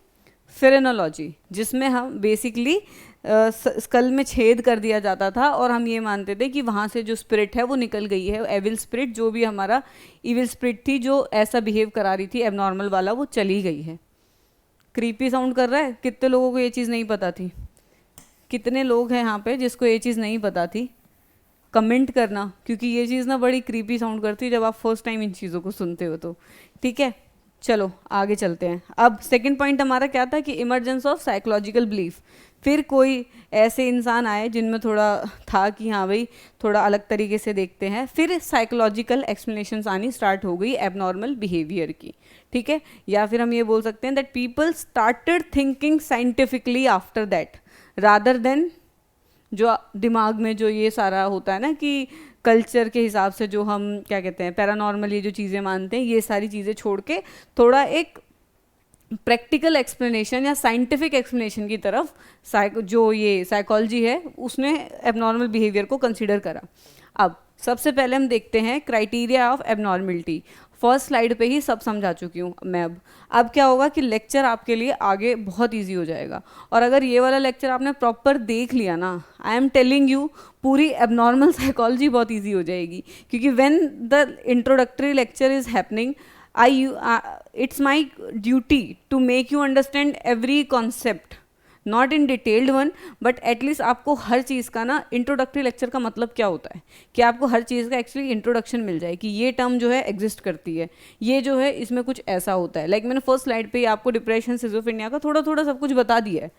फ्रेनोलॉजी, जिसमें हम बेसिकली स्कल में छेद कर दिया जाता था और हम ये मानते थे कि वहाँ से जो स्पिरिट है वो निकल गई है, एविल स्पिरिट, जो भी हमारा इविल स्पिरिट थी जो ऐसा बिहेव करा रही थी एबनॉर्मल वाला, वो चली गई है। क्रीपी साउंड कर रहा है, कितने लोगों को ये चीज़ नहीं पता थी, कितने लोग हैं यहाँ पे जिसको ये चीज़ नहीं पता थी, कमेंट करना, क्योंकि ये चीज़ ना बड़ी क्रीपी साउंड करती है जब आप फर्स्ट टाइम इन चीज़ों को सुनते हो तो, ठीक है। चलो आगे चलते हैं। अब सेकंड पॉइंट हमारा क्या था कि इमरजेंस ऑफ साइकोलॉजिकल बिलीफ। फिर कोई ऐसे इंसान आए जिनमें थोड़ा था कि हाँ भाई थोड़ा अलग तरीके से देखते हैं, फिर साइकोलॉजिकल एक्सप्लेनेशंस आनी स्टार्ट हो गई एबनॉर्मल बिहेवियर की, ठीक है। या फिर हम ये बोल सकते हैं that people started thinking scientifically after that, rather than जो दिमाग में जो ये सारा होता है ना कि कल्चर के हिसाब से जो हम क्या कहते हैं पैरानॉर्मल, ये जो चीज़ें मानते हैं, ये सारी चीज़ें छोड़ के थोड़ा एक प्रैक्टिकल एक्सप्लेनेशन या साइंटिफिक एक्सप्लेनेशन की तरफ जो ये साइकोलॉजी है उसने एबनॉर्मल बिहेवियर को कंसीडर करा। अब सबसे पहले हम देखते हैं criteria of abnormality. First slide पे ही सब समझा चुकी हूँ मैं। अब क्या होगा कि लेक्चर आपके लिए आगे बहुत इजी हो जाएगा, और अगर ये वाला लेक्चर आपने प्रॉपर देख लिया ना, आई एम टेलिंग यू, पूरी एबनॉर्मल साइकोलॉजी बहुत इजी हो जाएगी, क्योंकि when the introductory lecture is happening, it's my duty to make you understand every concept, not in detailed one, but at least आपको हर चीज़ का ना इंट्रोडक्टरी लेक्चर का मतलब क्या होता है, कि आपको हर चीज़ का एक्चुअली इंट्रोडक्शन मिल जाए कि ये टर्म जो है एग्जिस्ट करती है, ये जो है इसमें कुछ ऐसा होता है। लाइक मैंने फर्स्ट स्लाइड पे ही आपको डिप्रेशन, सिजोफ्रेनिया का थोड़ा थोड़ा सब कुछ बता दिया है,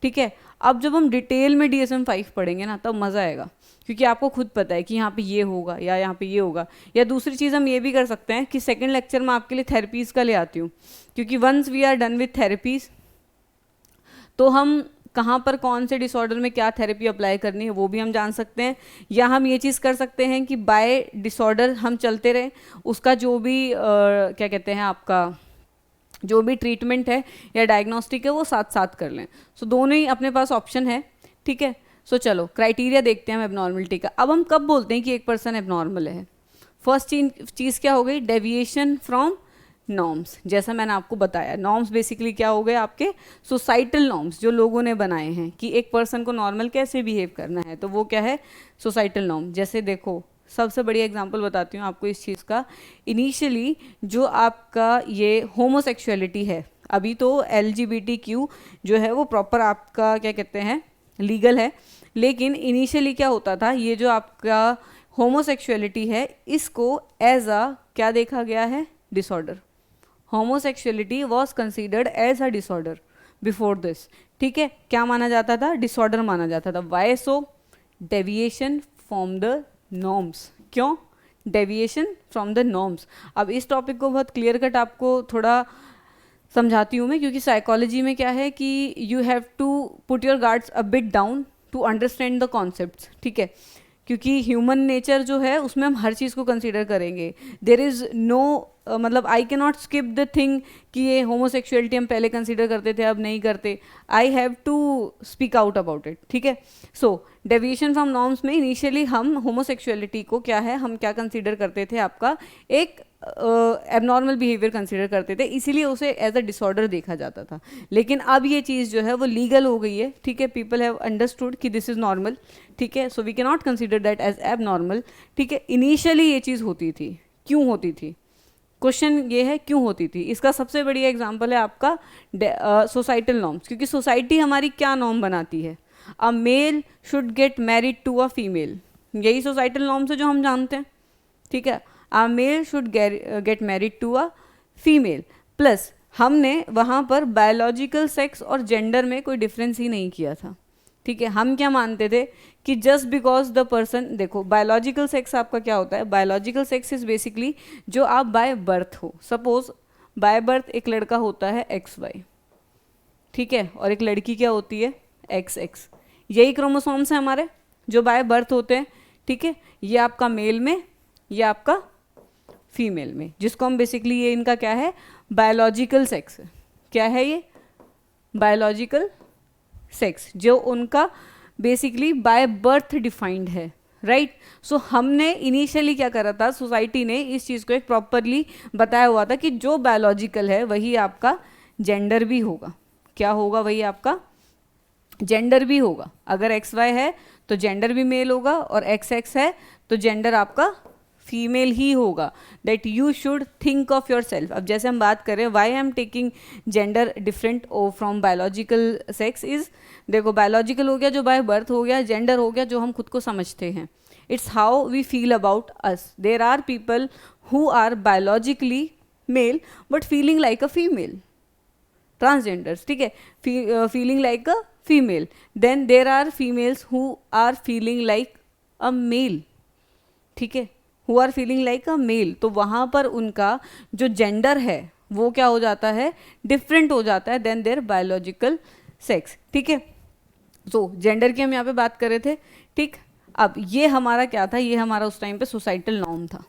ठीक है। अब जब हम डिटेल में DSM-5 पढ़ेंगे ना तब मज़ा आएगा, क्योंकि आपको खुद पता है कि यहाँ पे ये होगा या यहाँ पे ये होगा। या दूसरी चीज़ हम ये भी कर सकते हैं कि सेकंड लेक्चर में आपके लिए थेरेपीज़ का ले आती हूँ, क्योंकि once we are done with therapies तो हम कहाँ पर कौन से डिसऑर्डर में क्या थेरेपी अप्लाई करनी है वो भी हम जान सकते हैं। या हम ये चीज़ कर सकते हैं कि बाय डिसऑर्डर हम चलते रहें, उसका जो भी क्या कहते हैं आपका जो भी ट्रीटमेंट है या डायग्नोस्टिक है वो साथ साथ कर लें। सो दोनों ही अपने पास ऑप्शन है, ठीक है। सो चलो क्राइटेरिया देखते हैं हम एबनॉर्मलिटी का। अब हम कब बोलते हैं कि एक पर्सन एबनॉर्मल है? फर्स्ट चीज़ क्या हो गई, डेविएशन फ्रॉम नॉर्म्स। जैसा मैंने आपको बताया, नॉर्म्स बेसिकली क्या हो गए आपके सोसाइटल नॉर्म्स जो लोगों ने बनाए हैं कि एक पर्सन को नॉर्मल कैसे बिहेव करना है, तो वो क्या है सोसाइटल नॉर्म। जैसे देखो सबसे बड़ी एग्जांपल बताती हूँ आपको इस चीज़ का। इनिशियली जो आपका ये होमोसेक्सुअलिटी है, अभी तो LGBTQ जो है वो प्रॉपर आपका क्या कहते हैं लीगल है, लेकिन इनिशियली क्या होता था, ये जो आपका होमोसेक्सुअलिटी है इसको एज अ क्या देखा गया है, disorder. Homosexuality was considered as a disorder before this, ठीक है। क्या माना जाता था, डिसऑर्डर माना जाता था। Why so, deviation from the norms. क्यों डेविएशन फ्रॉम द नॉर्म्स? अब इस टॉपिक को बहुत क्लियर कट आपको थोड़ा समझाती हूँ मैं, क्योंकि साइकोलॉजी में क्या है कि you have to put your guards a bit down to understand the concepts, ठीक है। क्योंकि ह्यूमन नेचर जो है उसमें हम हर चीज़ को कंसीडर करेंगे। देर इज़ नो मतलब आई can not skip the thing कि ये होमोसेक्सुअलिटी हम पहले कंसीडर करते थे अब नहीं करते। I have to speak out about it, ठीक है। सो डेविएशन फ्रॉम नॉर्म्स में इनिशियली हम होमोसेक्सुअलिटी को क्या है, हम क्या कंसीडर करते थे, आपका एक एबनॉर्मल बिहेवियर कंसिडर करते थे, इसीलिए उसे एज अ डिसऑर्डर देखा जाता था। लेकिन अब ये चीज़ जो है वो लीगल हो गई है, ठीक है, पीपल हैव अंडरस्टूड कि दिस इज़ नॉर्मल, ठीक है, so we can not consider that as abnormal, ठीक है। इनिशियली ये चीज़ होती थी, क्यों होती थी, क्वेश्चन ये है क्यों होती थी। इसका सबसे बढ़िया एग्जांपल है आपका सोसाइटल नॉर्म्स, क्योंकि सोसाइटी हमारी क्या नॉर्म बनाती है, a male should get married to a female, यही सोसाइटल नॉर्म्स है जो हम जानते हैं, ठीक है, a male should get married to a female, plus हमने वहाँ पर बायोलॉजिकल सेक्स और जेंडर में कोई डिफरेंस ही नहीं किया था, ठीक है। हम क्या मानते थे कि जस्ट बिकॉज द पर्सन, देखो बायोलॉजिकल सेक्स आपका क्या होता है, बायोलॉजिकल सेक्स इज बेसिकली जो आप बाय बर्थ हो, सपोज बाय बर्थ एक लड़का होता है XY, ठीक है, और एक लड़की क्या होती है XX, यही क्रोमोसोम्स हैं हमारे जो बाय बर्थ होते हैं, ठीक है, ये आपका मेल में, ये आपका फीमेल में, जिसको हम बेसिकली, ये इनका क्या है, बायोलॉजिकल सेक्स है, क्या है ये, बायोलॉजिकल सेक्स, जो उनका बेसिकली बाय बर्थ डिफाइंड है, राइट। सो हमने इनिशियली क्या करा था, सोसाइटी ने इस चीज़ को एक प्रॉपरली बताया हुआ था कि जो बायोलॉजिकल है वही आपका जेंडर भी होगा, क्या होगा, वही आपका जेंडर भी होगा। अगर XY है तो जेंडर भी मेल होगा, और XX है तो जेंडर आपका फीमेल ही होगा, that you should think of yourself. अब जैसे हम बात करें why I am taking gender different from biological sex is, देखो बायोलॉजिकल हो गया जो बाय बर्थ हो गया, जेंडर हो गया जो हम खुद को समझते हैं, it's how we feel about us. There are people who are biologically male but feeling like a female, transgenders, ठीक है, feeling like a female, then there are females who are feeling like a male, ठीक है, who are feeling like a male, तो वहाँ पर उनका जो gender है वो क्या हो जाता है, डिफरेंट हो जाता है देन देयर बायोलॉजिकल सेक्स, ठीक है। सो जेंडर की हम यहाँ पे बात कर रहे थे, ठीक। अब ये हमारा क्या था, ये हमारा उस टाइम पे सोसाइटल नॉर्म था,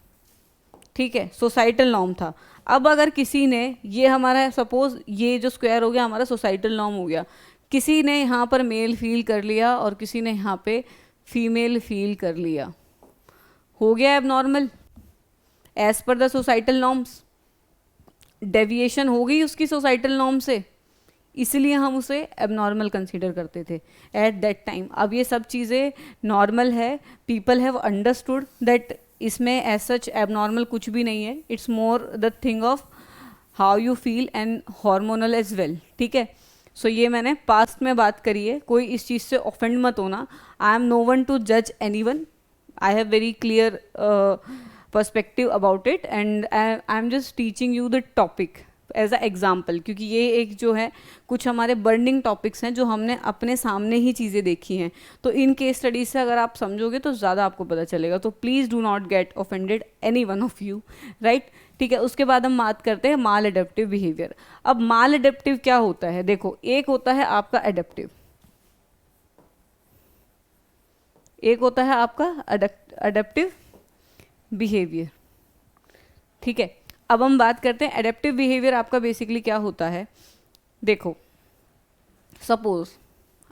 ठीक है, सोसाइटल नॉर्म था। अब अगर किसी ने, ये हमारा सपोज ये जो स्क्वायर हो गया हमारा सोसाइटल नॉर्म हो गया, किसी ने यहाँ पर मेल फील कर लिया और किसी ने यहाँ पे फीमेल फील कर लिया, हो गया abnormal as per the societal norms, deviation हो गई उसकी सोसाइटल नॉर्म से, इसलिए हम उसे एबनॉर्मल कंसीडर करते थे एट दैट टाइम। अब ये सब चीज़ें नॉर्मल है, पीपल हैव अंडरस्टूड दैट इसमें एज सच एबनॉर्मल कुछ भी नहीं है, it's more the thing of how you feel and hormonal as well, ठीक है। सो ये मैंने पास्ट में बात करी है, कोई इस चीज़ से ऑफेंड मत होना, I am no one to जज anyone, I have very clear perspective about it and I'm just teaching you the topic as a example, क्योंकि ये एक जो है कुछ हमारे बर्निंग टॉपिक्स हैं जो हमने अपने सामने ही चीज़ें देखी हैं, तो इन केस स्टडीज से अगर आप समझोगे तो ज़्यादा आपको पता चलेगा, तो please do not get offended any one of you, right, ठीक है। उसके बाद हम बात करते हैं माल एडेप्टिव बिहेवियर। अब माल एडेप्टिव क्या होता है, देखो एक होता है आपका एडेप्टिव, एक होता है आपका अडेप्टिव बिहेवियर, ठीक है। अब हम बात करते हैं एडेप्टिव बिहेवियर आपका बेसिकली क्या होता है। देखो सपोज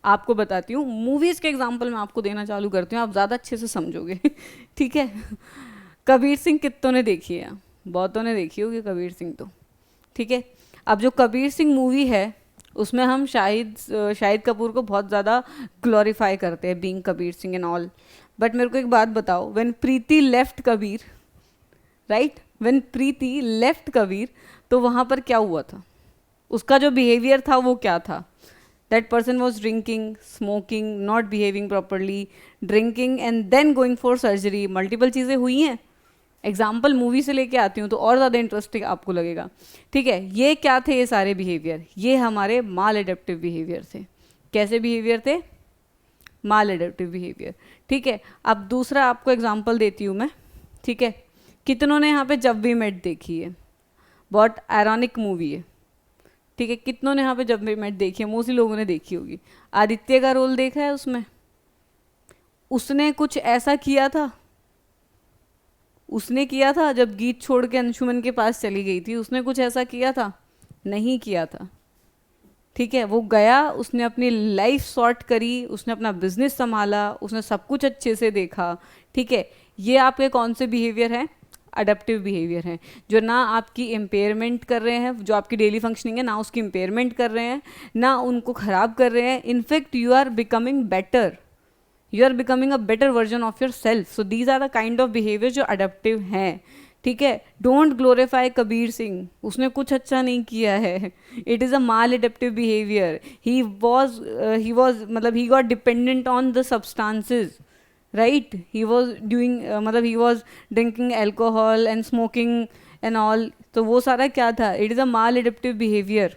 आपको बताती हूँ, मूवीज़ के एग्जांपल मैं आपको देना चालू करती हूँ, आप ज़्यादा अच्छे से समझोगे ठीक है। कबीर सिंह कितनों ने देखी है, बहुतों ने देखी होगी कबीर सिंह तो, ठीक है। अब जो कबीर सिंह मूवी है उसमें हम शाहिद कपूर को बहुत ज़्यादा ग्लोरीफाई करते हैं being Kabir Singh and all, but मेरे को एक बात बताओ, when Preeti left Kabir, right, when Preeti left Kabir, तो वहाँ पर क्या हुआ था, उसका जो बिहेवियर था वो क्या था, that person was drinking, smoking, not behaving properly, drinking and then going for surgery, multiple चीज़ें हुई हैं। एग्जाम्पल मूवी से लेके आती हूँ तो और ज़्यादा इंटरेस्टिंग आपको लगेगा, ठीक है। ये क्या थे, ये सारे बिहेवियर, ये हमारे माल एडेप्टिव बिहेवियर थे। कैसे बिहेवियर थे, माल एडेप्टिव बिहेवियर, ठीक है। अब दूसरा आपको एग्जाम्पल देती हूँ मैं, ठीक है। कितनों ने यहाँ पे जब वी मेट देखी है, बहुत आयरॉनिक मूवी है, ठीक है। कितनों ने यहाँ पे जब वी मेट देखी है, मोस्टली लोगों ने देखी होगी। आदित्य का रोल देखा है उसमें, उसने कुछ ऐसा किया था, उसने किया था जब गीत छोड़ के अंशुमन के पास चली गई थी, उसने कुछ ऐसा किया था, नहीं किया था, ठीक है। वो गया, उसने अपनी लाइफ सॉर्ट करी, उसने अपना बिजनेस संभाला, उसने सब कुछ अच्छे से देखा, ठीक है। ये आपके कौन से बिहेवियर हैं, अडेप्टिव बिहेवियर हैं, जो ना आपकी इम्पेयरमेंट कर रहे हैं, जो आपकी डेली फंक्शनिंग है ना उसकी इम्पेयरमेंट कर रहे हैं, ना उनको ख़राब कर रहे हैं. In fact you are becoming better, you are becoming a better version of yourself. So these are the kind of behaviour जो अडेप्टिव हैं. ठीक है, डोंट ग्लोरीफाई कबीर सिंह, उसने कुछ अच्छा नहीं किया है. It is a maladaptive behaviour. He was मतलब he got dependent on the substances, right? He was doing मतलब he was drinking alcohol and smoking and all. तो वो सारा क्या था? It is a maladaptive behavior.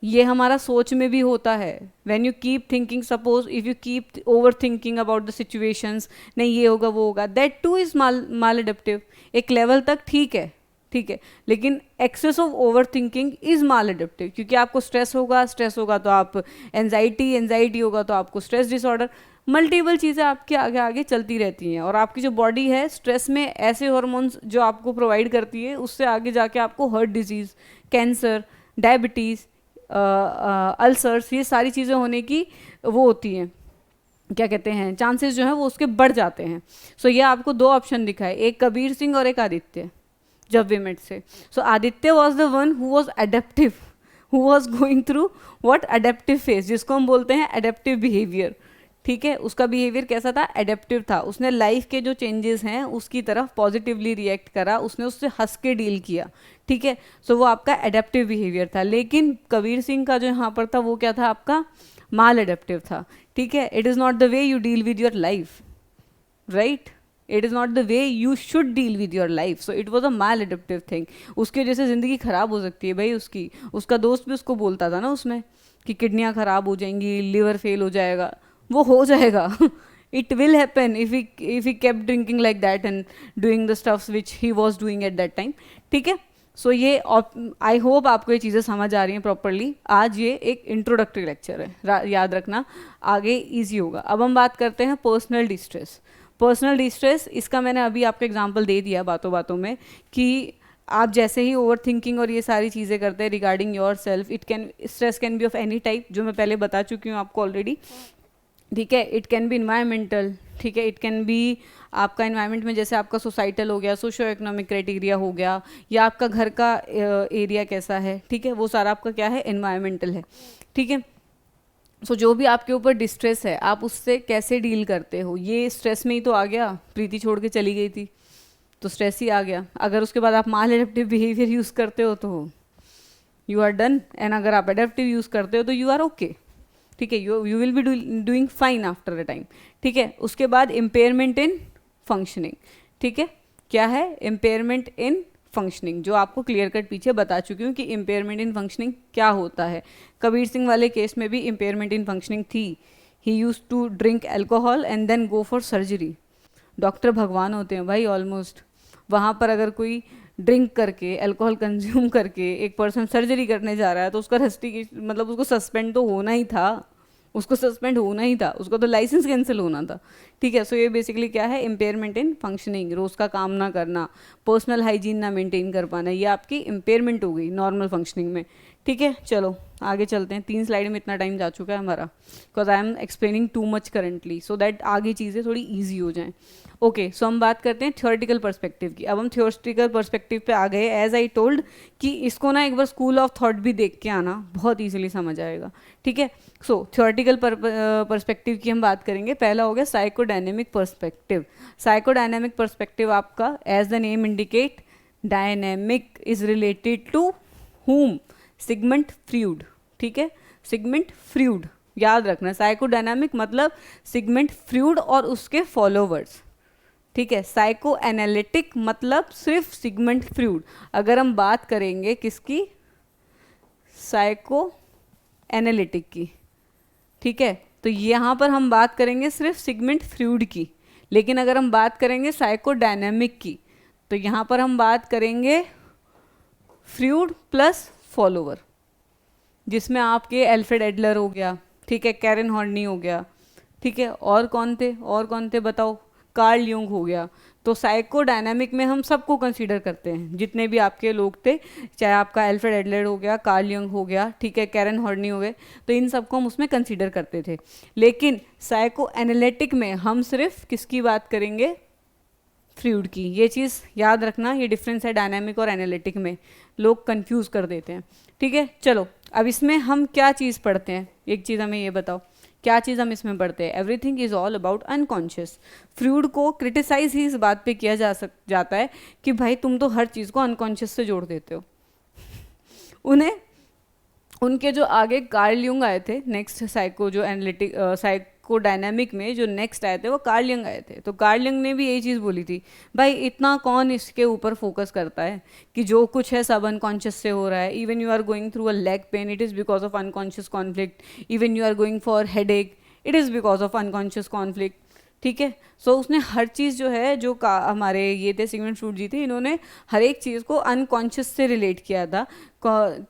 ये हमारा सोच में भी होता है. When you keep thinking, suppose if you keep overthinking about the situations, नहीं ये होगा वो होगा, that too is maladaptive. एक लेवल तक ठीक है, ठीक है, लेकिन excess of overthinking is maladaptive, क्योंकि आपको स्ट्रेस होगा तो आप एंजाइटी होगा तो आपको स्ट्रेस डिसऑर्डर, मल्टीपल चीज़ें आपके आगे आगे चलती रहती हैं. और आपकी जो बॉडी है स्ट्रेस में ऐसे हार्मोन्स जो आपको प्रोवाइड करती है, उससे आगे जाके आपको heart disease, cancer, diabetes, ulcers, ये सारी चीज़ें होने की वो होती हैं, क्या कहते हैं, चांसेस जो हैं वो उसके बढ़ जाते हैं. सो ये आपको दो ऑप्शन दिखाए, एक कबीर सिंह और एक आदित्य, जब वी मेट से. So Aditya was the one who was adaptive, who was going through what adaptive phase, जिसको हम बोलते हैं अडेप्टिव बिहेवियर. ठीक है, उसका बिहेवियर कैसा था? एडेप्टिव था. उसने लाइफ के जो चेंजेस हैं उसकी तरफ पॉजिटिवली रिएक्ट करा, उसने उससे हंस के डील किया. ठीक है, सो वो आपका एडेप्टिव बिहेवियर था. लेकिन कबीर सिंह का जो यहाँ पर था वो क्या था? आपका माल एडेप्टिव था. ठीक है, it is not the way you deal with your life, right? It is not the way you should deal with your life. So it was a mall adaptive thing. उसकी वजह से ज़िंदगी ख़राब हो सकती है भाई. उसका दोस्त भी उसको बोलता था ना उसमें कि किडनियाँ ख़राब हो जाएंगी, लिवर फेल हो जाएगा. वो हो जाएगा. It will happen if he kept drinking like that and doing the stuffs which he was doing at that time. ठीक है, सो ये आई होप आपको ये चीज़ें समझ आ रही हैं प्रॉपरली. आज ये एक इंट्रोडक्टरी लेक्चर है, याद रखना, आगे ईजी होगा. अब हम बात करते हैं पर्सनल डिस्ट्रेस. पर्सनल डिस्ट्रेस, इसका मैंने अभी आपको एग्जाम्पल दे दिया बातों बातों में कि आप जैसे ही ओवर थिंकिंग और ये सारी चीज़ें करते हैं regarding your self, stress can be of any type, जो मैं पहले बता चुकी हूँ आपको ऑलरेडी. ठीक है, इट कैन बी इन्वायरमेंटल. ठीक है, इट कैन बी आपका इन्वायरमेंट में जैसे आपका सोसाइटल हो गया, सोशो इकोनॉमिक क्राइटेरिया हो गया, या आपका घर का एरिया कैसा है. ठीक है, वो सारा आपका क्या है? इन्वायरमेंटल है. ठीक है, सो जो भी आपके ऊपर डिस्ट्रेस है आप उससे कैसे डील करते हो. ये स्ट्रेस में ही तो आ गया, प्रीति छोड़ के चली गई थी तो स्ट्रेस ही आ गया. अगर उसके बाद आप माल एडेप्टिव बिहेवियर यूज़ करते हो तो यू आर डन, एंड अगर आप एडेप्टिव यूज़ करते हो तो यू आर ओके. ठीक है, you will be doing fine after a time. ठीक है, उसके बाद इम्पेयरमेंट इन फंक्शनिंग. ठीक है, क्या है? इम्पेयरमेंट इन फंक्शनिंग, जो आपको क्लियर कट पीछे बता चुकी हूँ कि इम्पेयरमेंट इन फंक्शनिंग क्या होता है. कबीर सिंह वाले केस में भी इम्पेयरमेंट इन फंक्शनिंग थी. He use to drink alcohol and then go for surgery. Doctor भगवान होते हैं भाई ऑलमोस्ट. वहाँ पर अगर कोई ड्रिंक करके, अल्कोहल कंज्यूम करके एक पर्सन सर्जरी करने जा रहा है तो उसका रस्टिकेशन, मतलब उसको सस्पेंड तो होना ही था, उसको सस्पेंड होना ही था, उसका तो लाइसेंस कैंसिल होना था. ठीक है, सो ये बेसिकली क्या है? Impairment in functioning. रोज़ का काम ना करना, पर्सनल हाइजीन ना मेंटेन कर पाना, ये आपकी इम्पेयरमेंट हो गई नॉर्मल फंक्शनिंग में. ठीक है, चलो आगे चलते हैं. 3 स्लाइड में इतना टाइम जा चुका है हमारा, because I am explaining too much currently, so that आगे चीज़ें थोड़ी ईजी हो जाएँ. ओके, सो हम बात करते हैं थ्योरेटिकल पर्सपेक्टिव की. अब हम थ्योरेटिकल पर्सपेक्टिव पे आ गए. एज आई टोल्ड कि इसको ना एक बार स्कूल ऑफ थॉट भी देख के आना, बहुत ईजिली समझ आएगा. ठीक है, सो थ्योरेटिकल पर्सपेक्टिव की हम बात करेंगे. पहला हो गया साइकोडायनेमिक पर्सपेक्टिव. साइकोडायनेमिक पर्सपेक्टिव आपका, as the name indicate, dynamic is related to whom? Sigmund Freud. ठीक है, सिगमंड फ्रूड याद रखना. साइकोडायनामिक मतलब सिगमंड फ्रूड और उसके फॉलोवर्स. ठीक है, साइको एनालिटिक मतलब सिर्फ सिगमंड फ्रूड. अगर हम बात करेंगे किसकी? साइको एनालिटिक की. ठीक है, तो यहाँ पर हम बात करेंगे सिर्फ सिगमंड फ्रूड की. लेकिन अगर हम बात करेंगे साइकोडायनामिक की तो यहाँ पर हम बात करेंगे फ्रूड प्लस फॉलोवर, जिसमें आपके एल्फ्रेड एडलर हो गया. ठीक है, कैरन हॉर्नी हो गया. ठीक है, और कौन थे बताओ? कार्ल यूंग हो गया. तो साइकोडायनामिक में हम सबको कंसीडर करते हैं, जितने भी आपके लोग थे, चाहे आपका एल्फ्रेड एडलर हो गया, कार्ल यूंग हो गया, ठीक है, कैरन हॉर्नी हो गए, तो इन सबको हम उसमें कंसीडर करते थे. लेकिन साइको एनालिटिक में हम सिर्फ किसकी बात करेंगे? फ्रूड की। ये चीज़ याद रखना, ये डिफरेंस है डायनामिक और एनालिटिक में, लोग कंफ्यूज कर देते हैं। ठीक है, चलो अब इसमें हम क्या चीज़ पढ़ते हैं, एक चीज़ हमें ये बताओ, क्या चीज़ हम इसमें पढ़ते हैं? Everything is all about unconscious. Freud को क्रिटिसाइज ही इस बात पे किया जाता है कि भाई तुम तो हर चीज़ को अनकॉन्शियस से जोड़ देते हो। उन्हें उनके जो आगे कार्ल यूंग आए थे, नेक्स्ट साइको जो एनालिटिक साइको डायनामिक में जो नेक्स्ट आए थे वो कार्ल यंग आए थे। तो कार्ल यंग ने भी यही चीज़ बोली थी, भाई इतना कौन इसके ऊपर फोकस करता है कि जो कुछ है सब अनकॉन्शियस से हो रहा है। Even you are going through a leg pain, it is because of unconscious conflict. Even you are going for headache, it is because of unconscious conflict. ठीक है, सो उसने हर चीज़ जो है जो हमारे ये थे सिगमंड फ्रूड जी थे, इन्होंने हर एक चीज़ को अनकॉन्शियस से रिलेट किया था।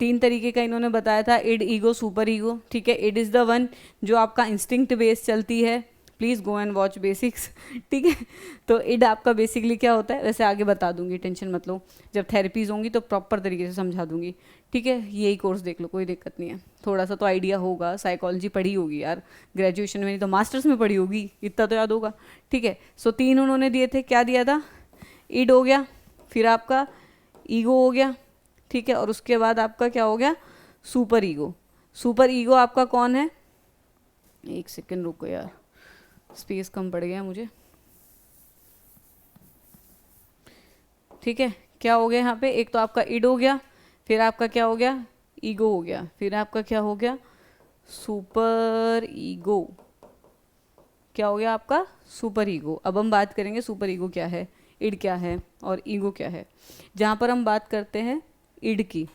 3 तरीके का इन्होंने बताया था, इड, ईगो, सुपर ईगो। ठीक है, इड इज़ द वन जो आपका इंस्टिंक्ट बेस चलती है, please go and watch basics. ठीक है, तो इड आपका बेसिकली क्या होता है, वैसे आगे बता दूंगी, टेंशन मत लो, जब थेरेपीज होंगी तो प्रॉपर तरीके से समझा दूंगी। ठीक है, यही कोर्स देख लो, कोई दिक्कत नहीं है, थोड़ा सा तो आइडिया होगा। साइकोलॉजी पढ़ी होगी यार ग्रेजुएशन में, नहीं तो मास्टर्स में पढ़ी होगी, इतना तो याद होगा। ठीक है, सो 3 उन्होंने दिए थे, क्या दिया था? इड हो गया, फिर आपका ईगो हो गया, ठीक है, और उसके बाद आपका क्या हो गया? Super ego. सुपर ईगो आपका कौन है? एक सेकेंड रुको यार, स्पेस कम पड़ गया मुझे। ठीक है, क्या हो गया यहाँ पे? एक तो आपका इड हो गया, फिर आपका क्या हो गया? ईगो हो गया, फिर आपका क्या हो गया? Super ego. क्या हो गया आपका? Super ego. अब हम बात करेंगे सुपर ईगो क्या है, इड क्या है और ईगो क्या है। जहाँ पर हम बात करते हैं इड की,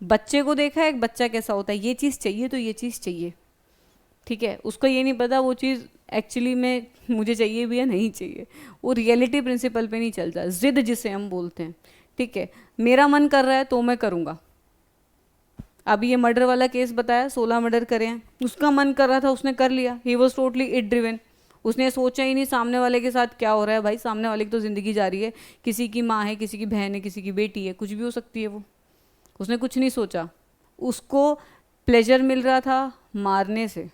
बच्चे को देखा है एक बच्चा कैसा होता है, ये चीज़ चाहिए तो ये चीज़ चाहिए। ठीक है, उसको ये नहीं पता वो चीज़ एक्चुअली में मुझे चाहिए भी या नहीं चाहिए, वो रियलिटी प्रिंसिपल पे नहीं चलता, जिद जिसे हम बोलते हैं। ठीक है, मेरा मन कर रहा है तो मैं करूँगा। अभी ये मर्डर वाला केस बताया, 16 मर्डर करे हैं, उसका मन कर रहा था उसने कर लिया, he was totally it driven. उसने सोचा ही नहीं सामने वाले के साथ क्या हो रहा है। भाई सामने वाले की तो ज़िंदगी जा रही है, किसी की माँ है, किसी की बहन है, किसी की बेटी है, कुछ भी हो सकती है वो। उसने कुछ नहीं सोचा, उसको प्लेजर मिल रहा था मारने से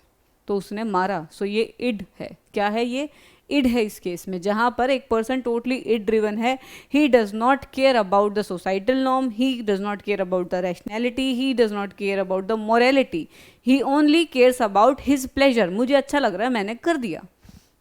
तो उसने मारा। सो ये इड है। क्या है ये? इड है इस केस में, जहाँ पर एक पर्सन टोटली इड ड्रिवन है। He does not care about the societal norm, he does not care about the rationality, he does not care about the morality, he only cares about his pleasure. मुझे अच्छा लग रहा है, मैंने कर दिया।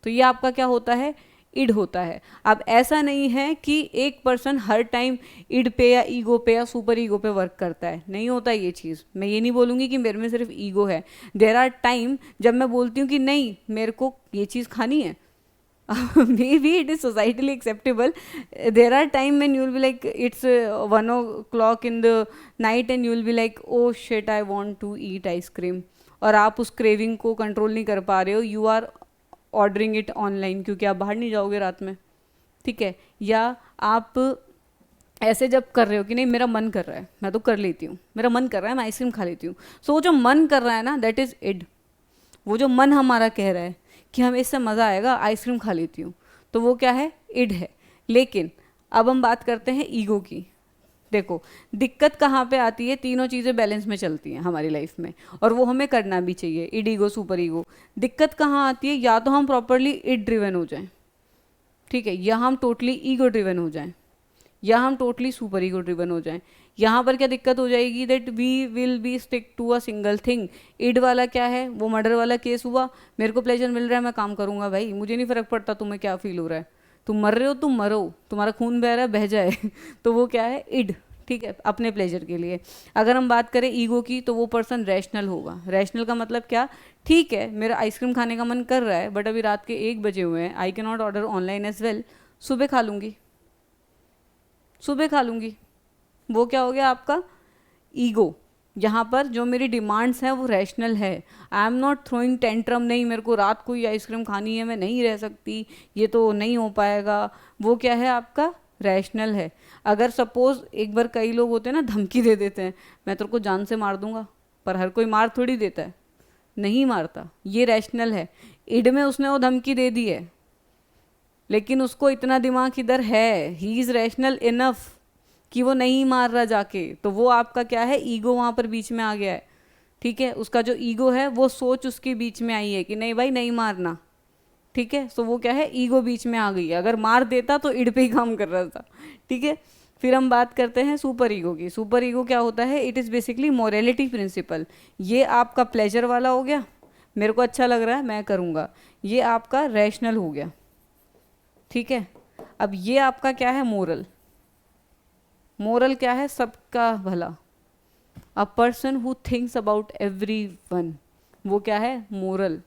तो ये आपका क्या होता है? इड होता है। अब ऐसा नहीं है कि एक पर्सन हर टाइम इड पे या ईगो पे या सुपर ईगो पे वर्क करता है, नहीं होता ये चीज़। मैं ये नहीं बोलूँगी कि मेरे में सिर्फ ईगो है। देयर आर टाइम जब मैं बोलती हूँ कि नहीं मेरे को ये चीज़ खानी है, maybe it is societally acceptable. There are time when you will be like it's 1 o'clock in the night and you will be like oh shit I want to eat ice cream, और आप उस craving को control नहीं कर पा रहे हो, you are ordering it online क्योंकि आप बाहर नहीं जाओगे रात में। ठीक है, या आप ऐसे जब कर रहे हो कि नहीं मेरा मन कर रहा है मैं तो कर लेती हूँ, मेरा मन कर रहा है मैं आइसक्रीम खा लेती हूँ। सो वो जो मन कर रहा है ना, दैट इज़ इड। वो जो मन हमारा कह रहा है कि हमें इससे मज़ा आएगा, आइसक्रीम खा लेती हूँ, तो वो क्या है? इड है। लेकिन अब हम बात करते हैं ईगो की। देखो दिक्कत कहाँ पे आती है, तीनों चीज़ें बैलेंस में चलती हैं हमारी लाइफ में और वो हमें करना भी चाहिए, इड, ईगो, सुपर ईगो। दिक्कत कहाँ आती है? या तो हम प्रॉपरली इड ड्रिवन हो जाएं, ठीक है, या हम टोटली ईगो ड्रिवन हो जाएं, या हम टोटली सुपर ईगो ड्रिवन हो जाएं। यहाँ पर क्या दिक्कत हो जाएगी? That we will be stick to a single thing. Id वाला क्या है? वो मर्डर वाला केस हुआ, मेरे को प्लेजर मिल रहा है मैं काम करूँगा, भाई मुझे नहीं फ़र्क पड़ता तुम्हें क्या फील हो रहा है, तुम मर रहे हो तुम मरो, तुम्हारा खून बह रहा है बह जाए तो वो क्या है? इड। ठीक है, अपने प्लेजर के लिए। अगर हम बात करें ईगो की तो वो पर्सन रैशनल होगा। रैशनल का मतलब क्या? ठीक है मेरा आइसक्रीम खाने का मन कर रहा है बट अभी रात के 1 बजे हुए हैं, I can not order online as well, सुबह खा लूँगी, सुबह खा लूँगी। वो क्या हो गया आपका? ईगो। यहाँ पर जो मेरी डिमांड्स हैं वो रैशनल है। I am not throwing tantrum, नहीं मेरे को रात को ही आइसक्रीम खानी है, मैं नहीं रह सकती, ये तो नहीं हो पाएगा। वो क्या है आपका? रैशनल है। अगर सपोज एक बार कई लोग होते हैं ना धमकी दे देते हैं, मैं तेरे को जान से मार दूंगा, पर हर कोई मार थोड़ी देता है, नहीं मारता, ये रैशनल है। इड में उसने वो धमकी दे दी है लेकिन उसको इतना दिमाग इधर है, ही इज़ रैशनल इनफ कि वो नहीं मार रहा जाके, तो वो आपका क्या है? ईगो वहाँ पर बीच में आ गया है। ठीक है, उसका जो ईगो है वो सोच उसके बीच में आई है कि नहीं भाई नहीं मारना, ठीक है, सो वो क्या है, ईगो बीच में आ गई है। अगर मार देता तो इड पे ही काम कर रहा था, ठीक है। फिर हम बात करते हैं सुपर ईगो की। सुपर ईगो क्या होता है, it is basically morality principle. ये आपका प्लेजर वाला हो गया, मेरे को अच्छा लग रहा है मैं करूँगा, ये आपका रैशनल हो गया, ठीक है। अब ये आपका क्या है, मोरल। मोरल क्या है, सबका भला, a person who thinks about every one, वो क्या है, मोरल,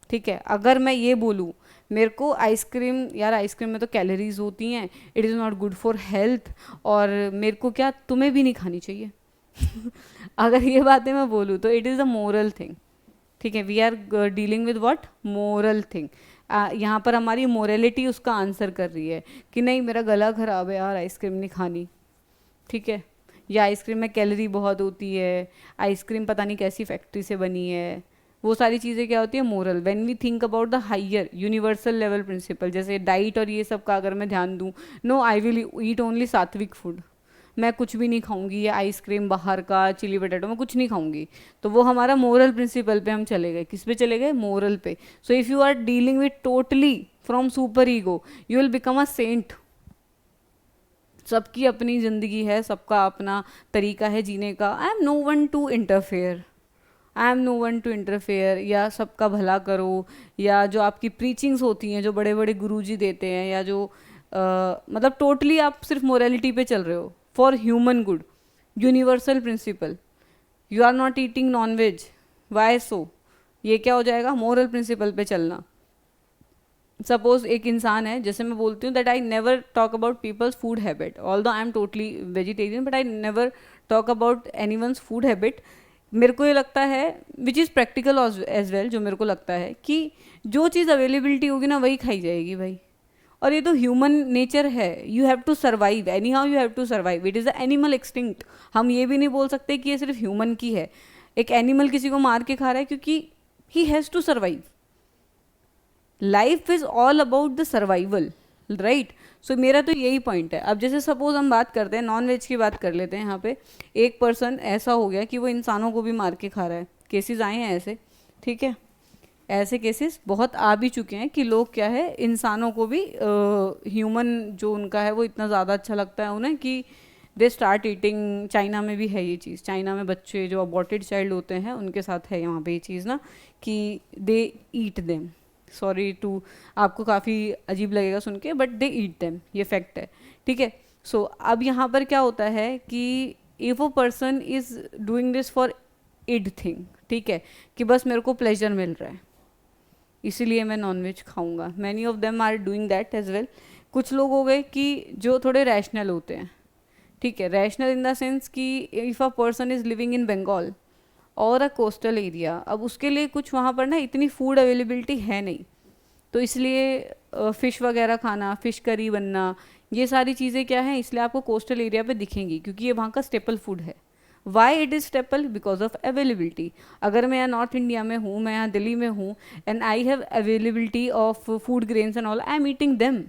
ठीक है। अगर मैं ये बोलूँ मेरे को आइसक्रीम, यार आइसक्रीम में तो कैलोरीज होती हैं, it is not good for health, और मेरे को क्या, तुम्हें भी नहीं खानी चाहिए अगर ये बातें मैं बोलूँ तो it is a moral thing, ठीक है। We are dealing with what, moral thing. यहाँ पर हमारी मोरलिटी उसका आंसर कर रही है कि नहीं मेरा गला ख़राब है यार, आइसक्रीम नहीं खानी, ठीक है। या आइसक्रीम में कैलोरी बहुत होती है, आइसक्रीम पता नहीं कैसी फैक्ट्री से बनी है, वो सारी चीज़ें क्या होती है, moral. When we think about the higher universal level principle, जैसे डाइट और ये सब का अगर मैं ध्यान दूँ, no I will eat only sattvic food, मैं कुछ भी नहीं खाऊंगी, या आइसक्रीम बाहर का, चिली पटेटो, मैं कुछ नहीं खाऊंगी, तो वो हमारा मोरल प्रिंसिपल पे हम चले गए। किस पे चले गए, मोरल पे। So if you are dealing with totally from superego, you will become a saint. सबकी अपनी ज़िंदगी है, सबका अपना तरीका है जीने का। I am no one to interfere, I am no one to interfere, या सबका भला करो, या जो आपकी प्रीचिंग्स होती हैं जो बड़े बड़े गुरुजी देते हैं, या जो मतलब टोटली आप सिर्फ मोरालिटी पे चल रहे हो, for human good, universal principle. You are not eating non veg, why so, ये क्या हो जाएगा, मोरल प्रिंसिपल पे चलना। सपोज एक इंसान है, जैसे मैं बोलती हूँ that I never talk about people's food habit, although I am totally vegetarian, but I never talk about anyone's food habit. मेरे को ये लगता है, which is practical as well, जो मेरे को लगता है कि जो चीज़ अवेलेबिलिटी होगी ना वही खाई जाएगी भाई, और ये तो ह्यूमन नेचर है। You have to survive, anyhow you have to survive, it is a animal extinct. हम ये भी नहीं बोल सकते कि ये सिर्फ ह्यूमन की है। एक एनिमल किसी को मार के खा रहा है क्योंकि he has to survive. Life is all about the survival, right. So मेरा तो यही पॉइंट है। अब जैसे सपोज हम बात करते हैं, नॉन वेज की बात कर लेते हैं। यहाँ पे एक पर्सन ऐसा हो गया कि वो इंसानों को भी मार के खा रहा है, केसेस आए हैं ऐसे, ठीक है। ऐसे केसेस बहुत आ भी चुके हैं कि लोग क्या है, इंसानों को भी ह्यूमन जो उनका है वो इतना ज़्यादा अच्छा लगता है उन्हें कि दे स्टार्ट ईटिंग। चाइना में भी है ये चीज़, चाइना में बच्चे जो अबॉर्टेड चाइल्ड होते हैं उनके साथ है यहाँ पे ये चीज़ ना, कि दे ईट देम। सॉरी टू, आपको काफ़ी अजीब लगेगा सुन के, बट दे ईट देम, ये फैक्ट है, ठीक है। सो अब यहाँ पर क्या होता है कि if a person is doing this for it thing, ठीक है, कि बस मेरे को प्लेजर मिल रहा है इसीलिए मैं नॉनवेज खाऊंगा। Many of them are doing that as well. कुछ लोग हो गए कि जो थोड़े रैशनल होते हैं, ठीक है, रैशनल इन द सेंस कि if a person is living in Bengal और अ कोस्टल एरिया, अब उसके लिए कुछ वहाँ पर ना इतनी फूड अवेलेबिलिटी है नहीं, तो इसलिए फ़िश वगैरह खाना, फ़िश करी बनना, ये सारी चीज़ें क्या हैं, इसलिए आपको कोस्टल एरिया पे दिखेंगी क्योंकि ये वहाँ का स्टेपल फूड है। Why it is staple, because of availability. अगर मैं यहाँ नॉर्थ इंडिया में हूँ, मैं यहाँ दिल्ली में हूँ, and I have availability of food grains and all, I am eating them.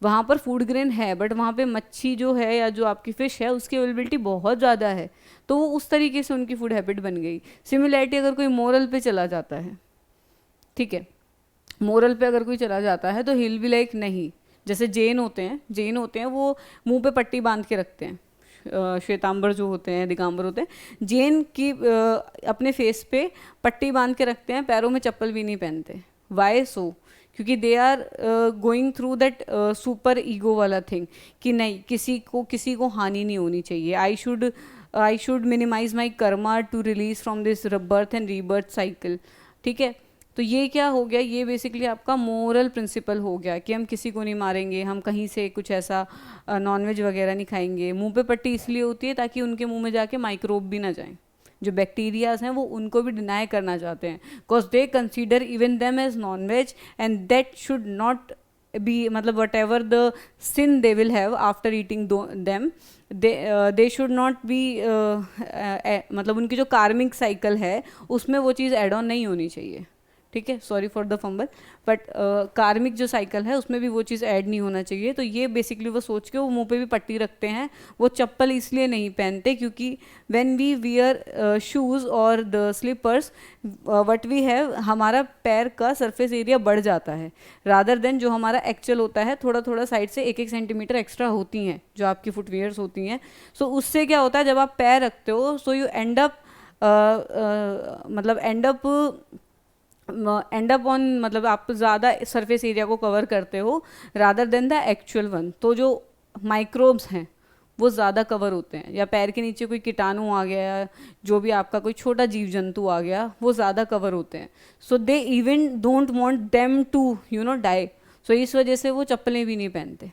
वहाँ पर फूड ग्रेन है बट वहाँ पे मच्छी जो है या जो आपकी फ़िश है उसकी अवेलेबिलिटी बहुत ज़्यादा है, तो वो उस तरीके से उनकी फूड हैबिट बन गई। सिमिलैरिटी अगर कोई मोरल पे चला जाता है, ठीक है, मोरल पे अगर कोई चला जाता है तो हिल भी लाइक नहीं, जैसे जैन होते हैं, जैन होते हैं वो मुंह पे पट्टी बांध के रखते हैं। श्वेतांबर जो होते हैं, दिगंबर होते हैं, जैन की अपने फेस पे पट्टी बांध के रखते हैं, पैरों में चप्पल भी नहीं पहनते। वाई सो, क्योंकि they are going through that super ego वाला थिंग कि नहीं किसी को हानि नहीं होनी चाहिए। I should minimise my karma to release from this birth and rebirth cycle, ठीक है। तो ये क्या हो गया, ये बेसिकली आपका मोरल प्रिंसिपल हो गया कि हम किसी को नहीं मारेंगे, हम कहीं से कुछ ऐसा नॉनवेज वगैरह नहीं खाएंगे। मुंह पे पट्टी इसलिए होती है ताकि उनके मुंह में जाके माइक्रोब भी ना जाएं, जो बैक्टीरियाज हैं वो उनको भी डिनाई करना चाहते हैं, because they consider even them as non veg and that should not be, मतलब whatever the sin they will have after eating them, they should not be, मतलब उनकी जो कार्मिक साइकिल है उसमें वो चीज़ एड ऑन नहीं होनी चाहिए, ठीक है, sorry for the fumble, but कार्मिक जो साइकिल है उसमें भी वो चीज़ ऐड नहीं होना चाहिए। तो ये बेसिकली वो सोच के वो मुंह पे भी पट्टी रखते हैं, वो चप्पल इसलिए नहीं पहनते क्योंकि व्हेन वी वियर शूज़ और the slippers what we have, हमारा पैर का सरफेस एरिया बढ़ जाता है रादर देन जो हमारा एक्चुअल होता है, थोड़ा थोड़ा साइड से 1-1 सेंटीमीटर एक्स्ट्रा होती हैं जो आपकी फुटवियर्स होती हैं। सो उससे क्या होता है, जब आप पैर रखते हो सो यू एंड अप मतलब एंड अप ऑन, मतलब आप ज़्यादा सरफेस एरिया को कवर करते हो rather than the actual one. तो जो माइक्रोब्स हैं वो ज़्यादा कवर होते हैं, या पैर के नीचे कोई कीटाणु आ गया या जो भी आपका कोई छोटा जीव जंतु आ गया वो ज़्यादा कवर होते हैं। So they even don't want them to die. So इस वजह से वो चप्पलें भी नहीं पहनते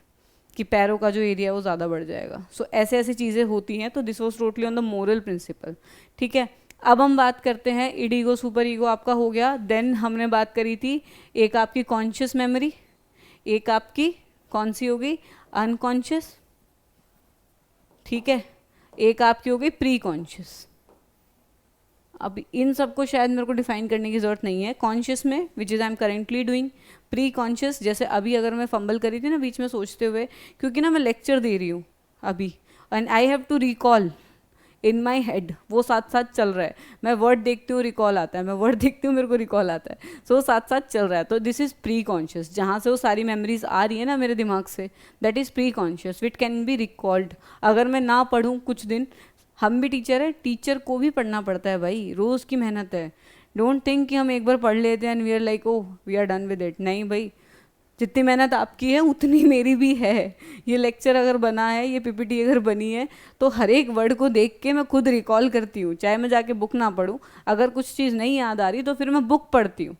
कि पैरों का जो एरिया है वो ज़्यादा बढ़ जाएगा। सो ऐसे ऐसी चीज़ें होती हैं। तो this was totally on the moral principle. ठीक है, अब हम बात करते हैं इडीगो सुपर ईगो आपका हो गया। देन हमने बात करी थी एक आपकी कॉन्शियस मेमोरी, एक आपकी कौन सी हो गई, अनकॉन्शियस, ठीक है, एक आपकी हो गई प्री कॉन्शियस। अब इन सबको शायद मेरे को डिफाइन करने की ज़रूरत नहीं है। कॉन्शियस में which is I am currently doing, pre conscious जैसे अभी अगर मैं फंबल करी थी ना बीच में सोचते हुए, क्योंकि ना मैं लेक्चर दे रही हूँ अभी and I have to recall in my head, वो साथ साथ चल रहा है। मैं वर्ड देखती हूँ रिकॉल आता है, मैं वर्ड देखती हूँ मेरे को रिकॉल आता है, सो वो साथ साथ चल रहा है। तो दिस इज़ प्री कॉन्शियस, जहाँ से वो सारी मेमोरीज आ रही है ना मेरे दिमाग से, that is preconscious which can be recalled. अगर मैं ना पढ़ूँ कुछ दिन, हम भी टीचर है, टीचर को भी पढ़ना पड़ता है भाई, रोज़ की मेहनत है। डोंट थिंक कि हम एक बार पढ़ लेते हैं and we are like oh we are done with it. नहीं भाई, जितनी मेहनत आपकी है उतनी मेरी भी है। ये लेक्चर अगर बना है, ये पीपीटी अगर बनी है, तो हर एक वर्ड को देख के मैं खुद रिकॉल करती हूँ, चाहे मैं जाके बुक ना पढूं। अगर कुछ चीज़ नहीं याद आ रही तो फिर मैं बुक पढ़ती हूँ।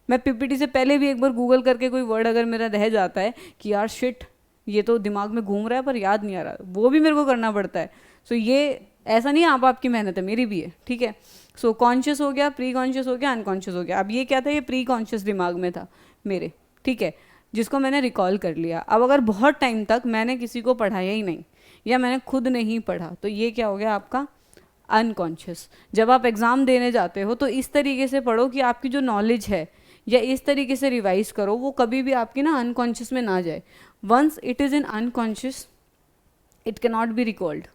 मैं पीपीटी से पहले भी एक बार गूगल करके कोई वर्ड अगर मेरा रह जाता है कि यार शिट ये तो दिमाग में घूम रहा है पर याद नहीं आ रहा, वो भी मेरे को करना पड़ता है। सो ये ऐसा नहीं आप आपकी मेहनत है, मेरी भी है। ठीक है, सो कॉन्शियस हो गया, प्री कॉन्शियस हो गया, अनकॉन्शियस हो गया। अब ये क्या था, ये प्री कॉन्शियस दिमाग में था मेरे, ठीक है, जिसको मैंने रिकॉल कर लिया। अब अगर बहुत टाइम तक मैंने किसी को पढ़ाया ही नहीं या मैंने खुद नहीं पढ़ा, तो ये क्या हो गया आपका अनकॉन्शियस। जब आप एग्ज़ाम देने जाते हो तो इस तरीके से पढ़ो कि आपकी जो नॉलेज है या इस तरीके से रिवाइज करो वो कभी भी आपकी ना अनकॉन्शियस में ना जाए। Once it is in unconscious it can not be recalled,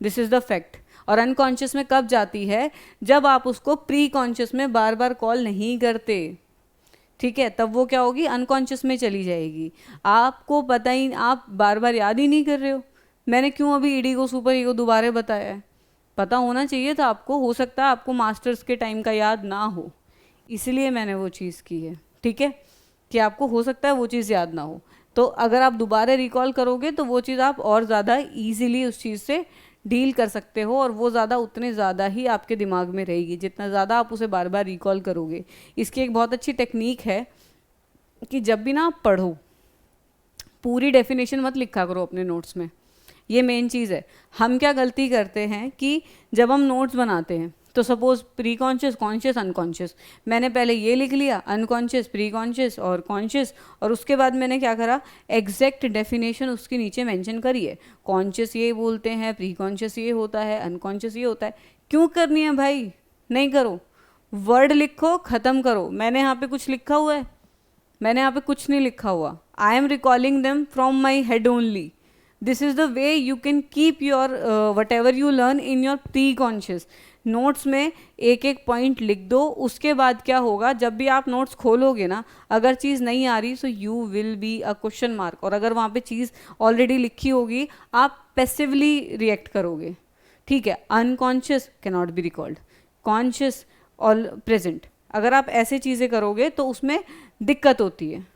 this is the fact. और अनकॉन्शियस में कब जाती है, जब आप उसको प्री कॉन्शियस में बार बार कॉल नहीं करते, ठीक है, तब वो क्या होगी, अनकॉन्शियस में चली जाएगी। आपको पता ही, आप बार बार याद ही नहीं कर रहे हो। मैंने क्यों अभी इडीगो सुपर ईगो दोबारा बताया है, पता होना चाहिए था आपको। हो सकता है आपको मास्टर्स के टाइम का याद ना हो, इसलिए मैंने वो चीज़ की है। ठीक है, कि आपको हो सकता है वो चीज़ याद ना हो, तो अगर आप दोबारा रिकॉल करोगे तो वो चीज़ आप और ज़्यादा ईजिली उस चीज़ से डील कर सकते हो, और वो ज़्यादा उतने ज़्यादा ही आपके दिमाग में रहेगी जितना ज़्यादा आप उसे बार बार रिकॉल करोगे। इसकी एक बहुत अच्छी टेक्निक है कि जब भी ना आप पढ़ो, पूरी डेफिनेशन मत लिखा करो अपने नोट्स में। ये मेन चीज़ है। हम क्या गलती करते हैं कि जब हम नोट्स बनाते हैं तो suppose pre conscious, conscious, unconscious, मैंने पहले ये लिख लिया अनकॉन्शियस, प्री कॉन्शियस और कॉन्शियस, और उसके बाद मैंने क्या करा, एग्जैक्ट डेफिनेशन उसके नीचे मेंशन करी है। कॉन्शियस ये बोलते हैं, प्री कॉन्शियस ये होता है, अनकॉन्शियस ये होता है। क्यों करनी है भाई, नहीं करो, वर्ड लिखो, ख़त्म करो। मैंने यहाँ पे कुछ लिखा हुआ है, मैंने यहाँ पे कुछ नहीं लिखा हुआ। I am recalling them from my head only. This is the way you can keep your what ever you learn in your pre conscious. Notes में एक एक पॉइंट लिख दो, उसके बाद क्या होगा, जब भी आप नोट्स खोलोगे ना, अगर चीज़ नहीं आ रही so you will be a question mark, और अगर वहाँ पे चीज़ ऑलरेडी लिखी होगी आप पैसिवली रिएक्ट करोगे। ठीक है, unconscious can not be recalled, conscious और प्रेजेंट, अगर आप ऐसे चीज़ें करोगे तो उसमें दिक्कत होती है।